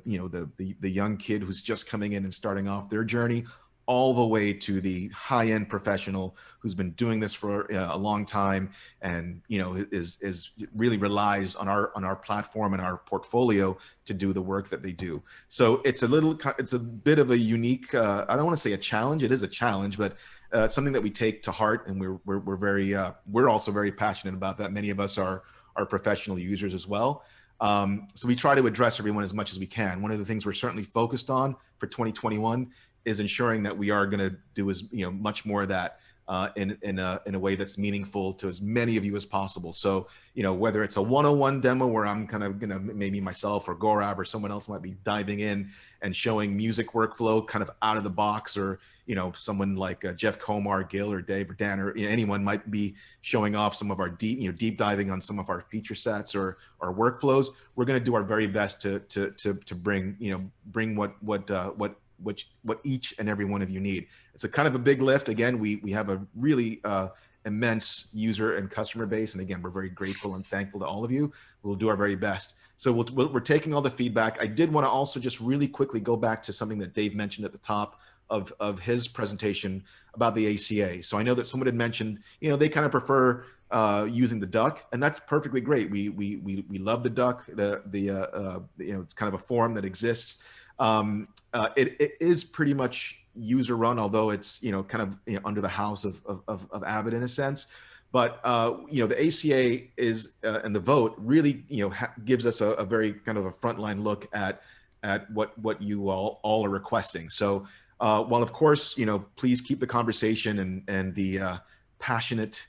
young kid who's just coming in and starting off their journey, all the way to the high-end professional who's been doing this for a long time, and is really relies on our platform and our portfolio to do the work that they do. So it's a bit of a unique. I don't want to say a challenge. It is a challenge, but it's something that we take to heart, and we're also very passionate about that. Many of us are professional users as well. So we try to address everyone as much as we can. One of the things we're certainly focused on for 2021 is ensuring that we are going to do as much more of that in a way that's meaningful to as many of you as possible. So whether it's a 101 demo where I'm kind of gonna, maybe myself or Gaurav or someone else might be diving in and showing music workflow kind of out of the box, or someone like Jeff Komar, Gil, or Dave, or Dan, or anyone might be showing off some of our deep diving on some of our feature sets or our workflows. We're going to do our very best to bring what each and every one of you need. It's a kind of a big lift. Again, we have a really immense user and customer base, and again, we're very grateful and thankful to all of you. We'll do our very best. So we're taking all the feedback. I did want to also just really quickly go back to something that Dave mentioned at the top of his presentation about the ACA. So I know that someone had mentioned, they kind of prefer using the duck, and that's perfectly great. We love the duck. It's kind of a forum that exists. It is pretty much user run, although it's kind of under the house of Avid in a sense. But the ACA is and the vote really gives us a very kind of a frontline look at what you all are requesting. So while of course please keep the conversation and the passionate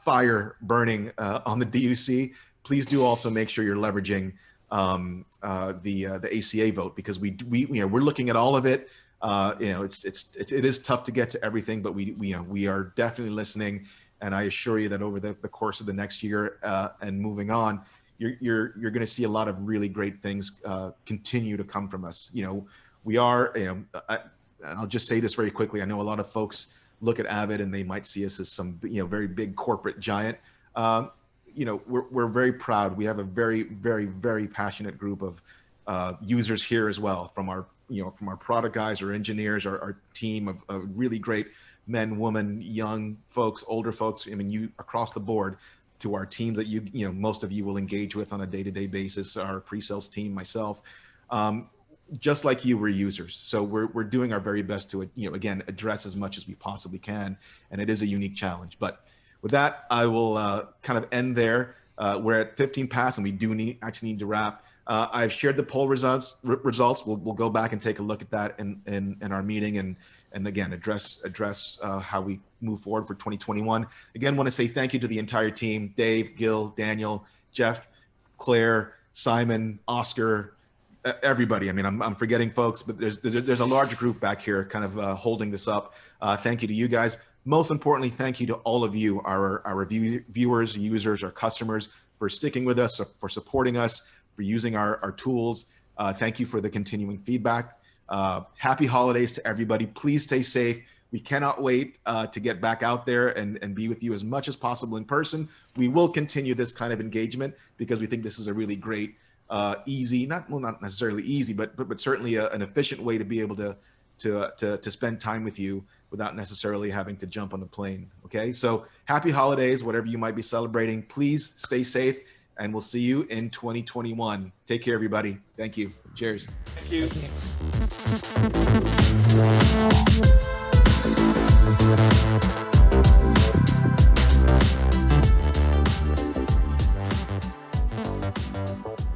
fire burning on the DUC, please do also make sure you're leveraging the ACA vote, because we're looking at all of it. It is tough to get to everything, but we are definitely listening. And I assure you that over the course of the next year and moving on, you're going to see a lot of really great things continue to come from us. We are, I'll just say this very quickly. I know a lot of folks look at Avid and they might see us as some very big corporate giant. We're very proud. We have a very, very, very passionate group of users here as well, from our product guys, our engineers, our team of really great men, women, young folks, older folks. I mean, across the board. to our teams that most of you will engage with on a day-to-day basis, our pre-sales team, myself. Just like you, we're users. So we're doing our very best to, again, address as much as we possibly can. And it is a unique challenge. But with that, I will kind of end there. We're at 15 past and we do actually need to wrap. I've shared the poll results. We'll go back and take a look at that in our meeting and again, address how we move forward for 2021. Again, want to say thank you to the entire team, Dave, Gil, Daniel, Jeff, Claire, Simon, Oscar, everybody. I mean, I'm forgetting folks, but there's a large group back here kind of holding this up. Thank you to you guys. Most importantly, thank you to all of you, our viewers, users, our customers, for sticking with us, for supporting us, for using our tools. Thank you for the continuing feedback. Happy holidays to everybody. Please stay safe. We cannot wait to get back out there and be with you as much as possible in person. We will continue this kind of engagement because we think this is a really great, easy, not necessarily easy, but certainly an efficient way to be able to spend time with you without necessarily having to jump on the plane. Okay, so happy holidays, whatever you might be celebrating. Please stay safe, and we'll see you in 2021. Take care, everybody. Thank you. Cheers. Thank you. Thank you.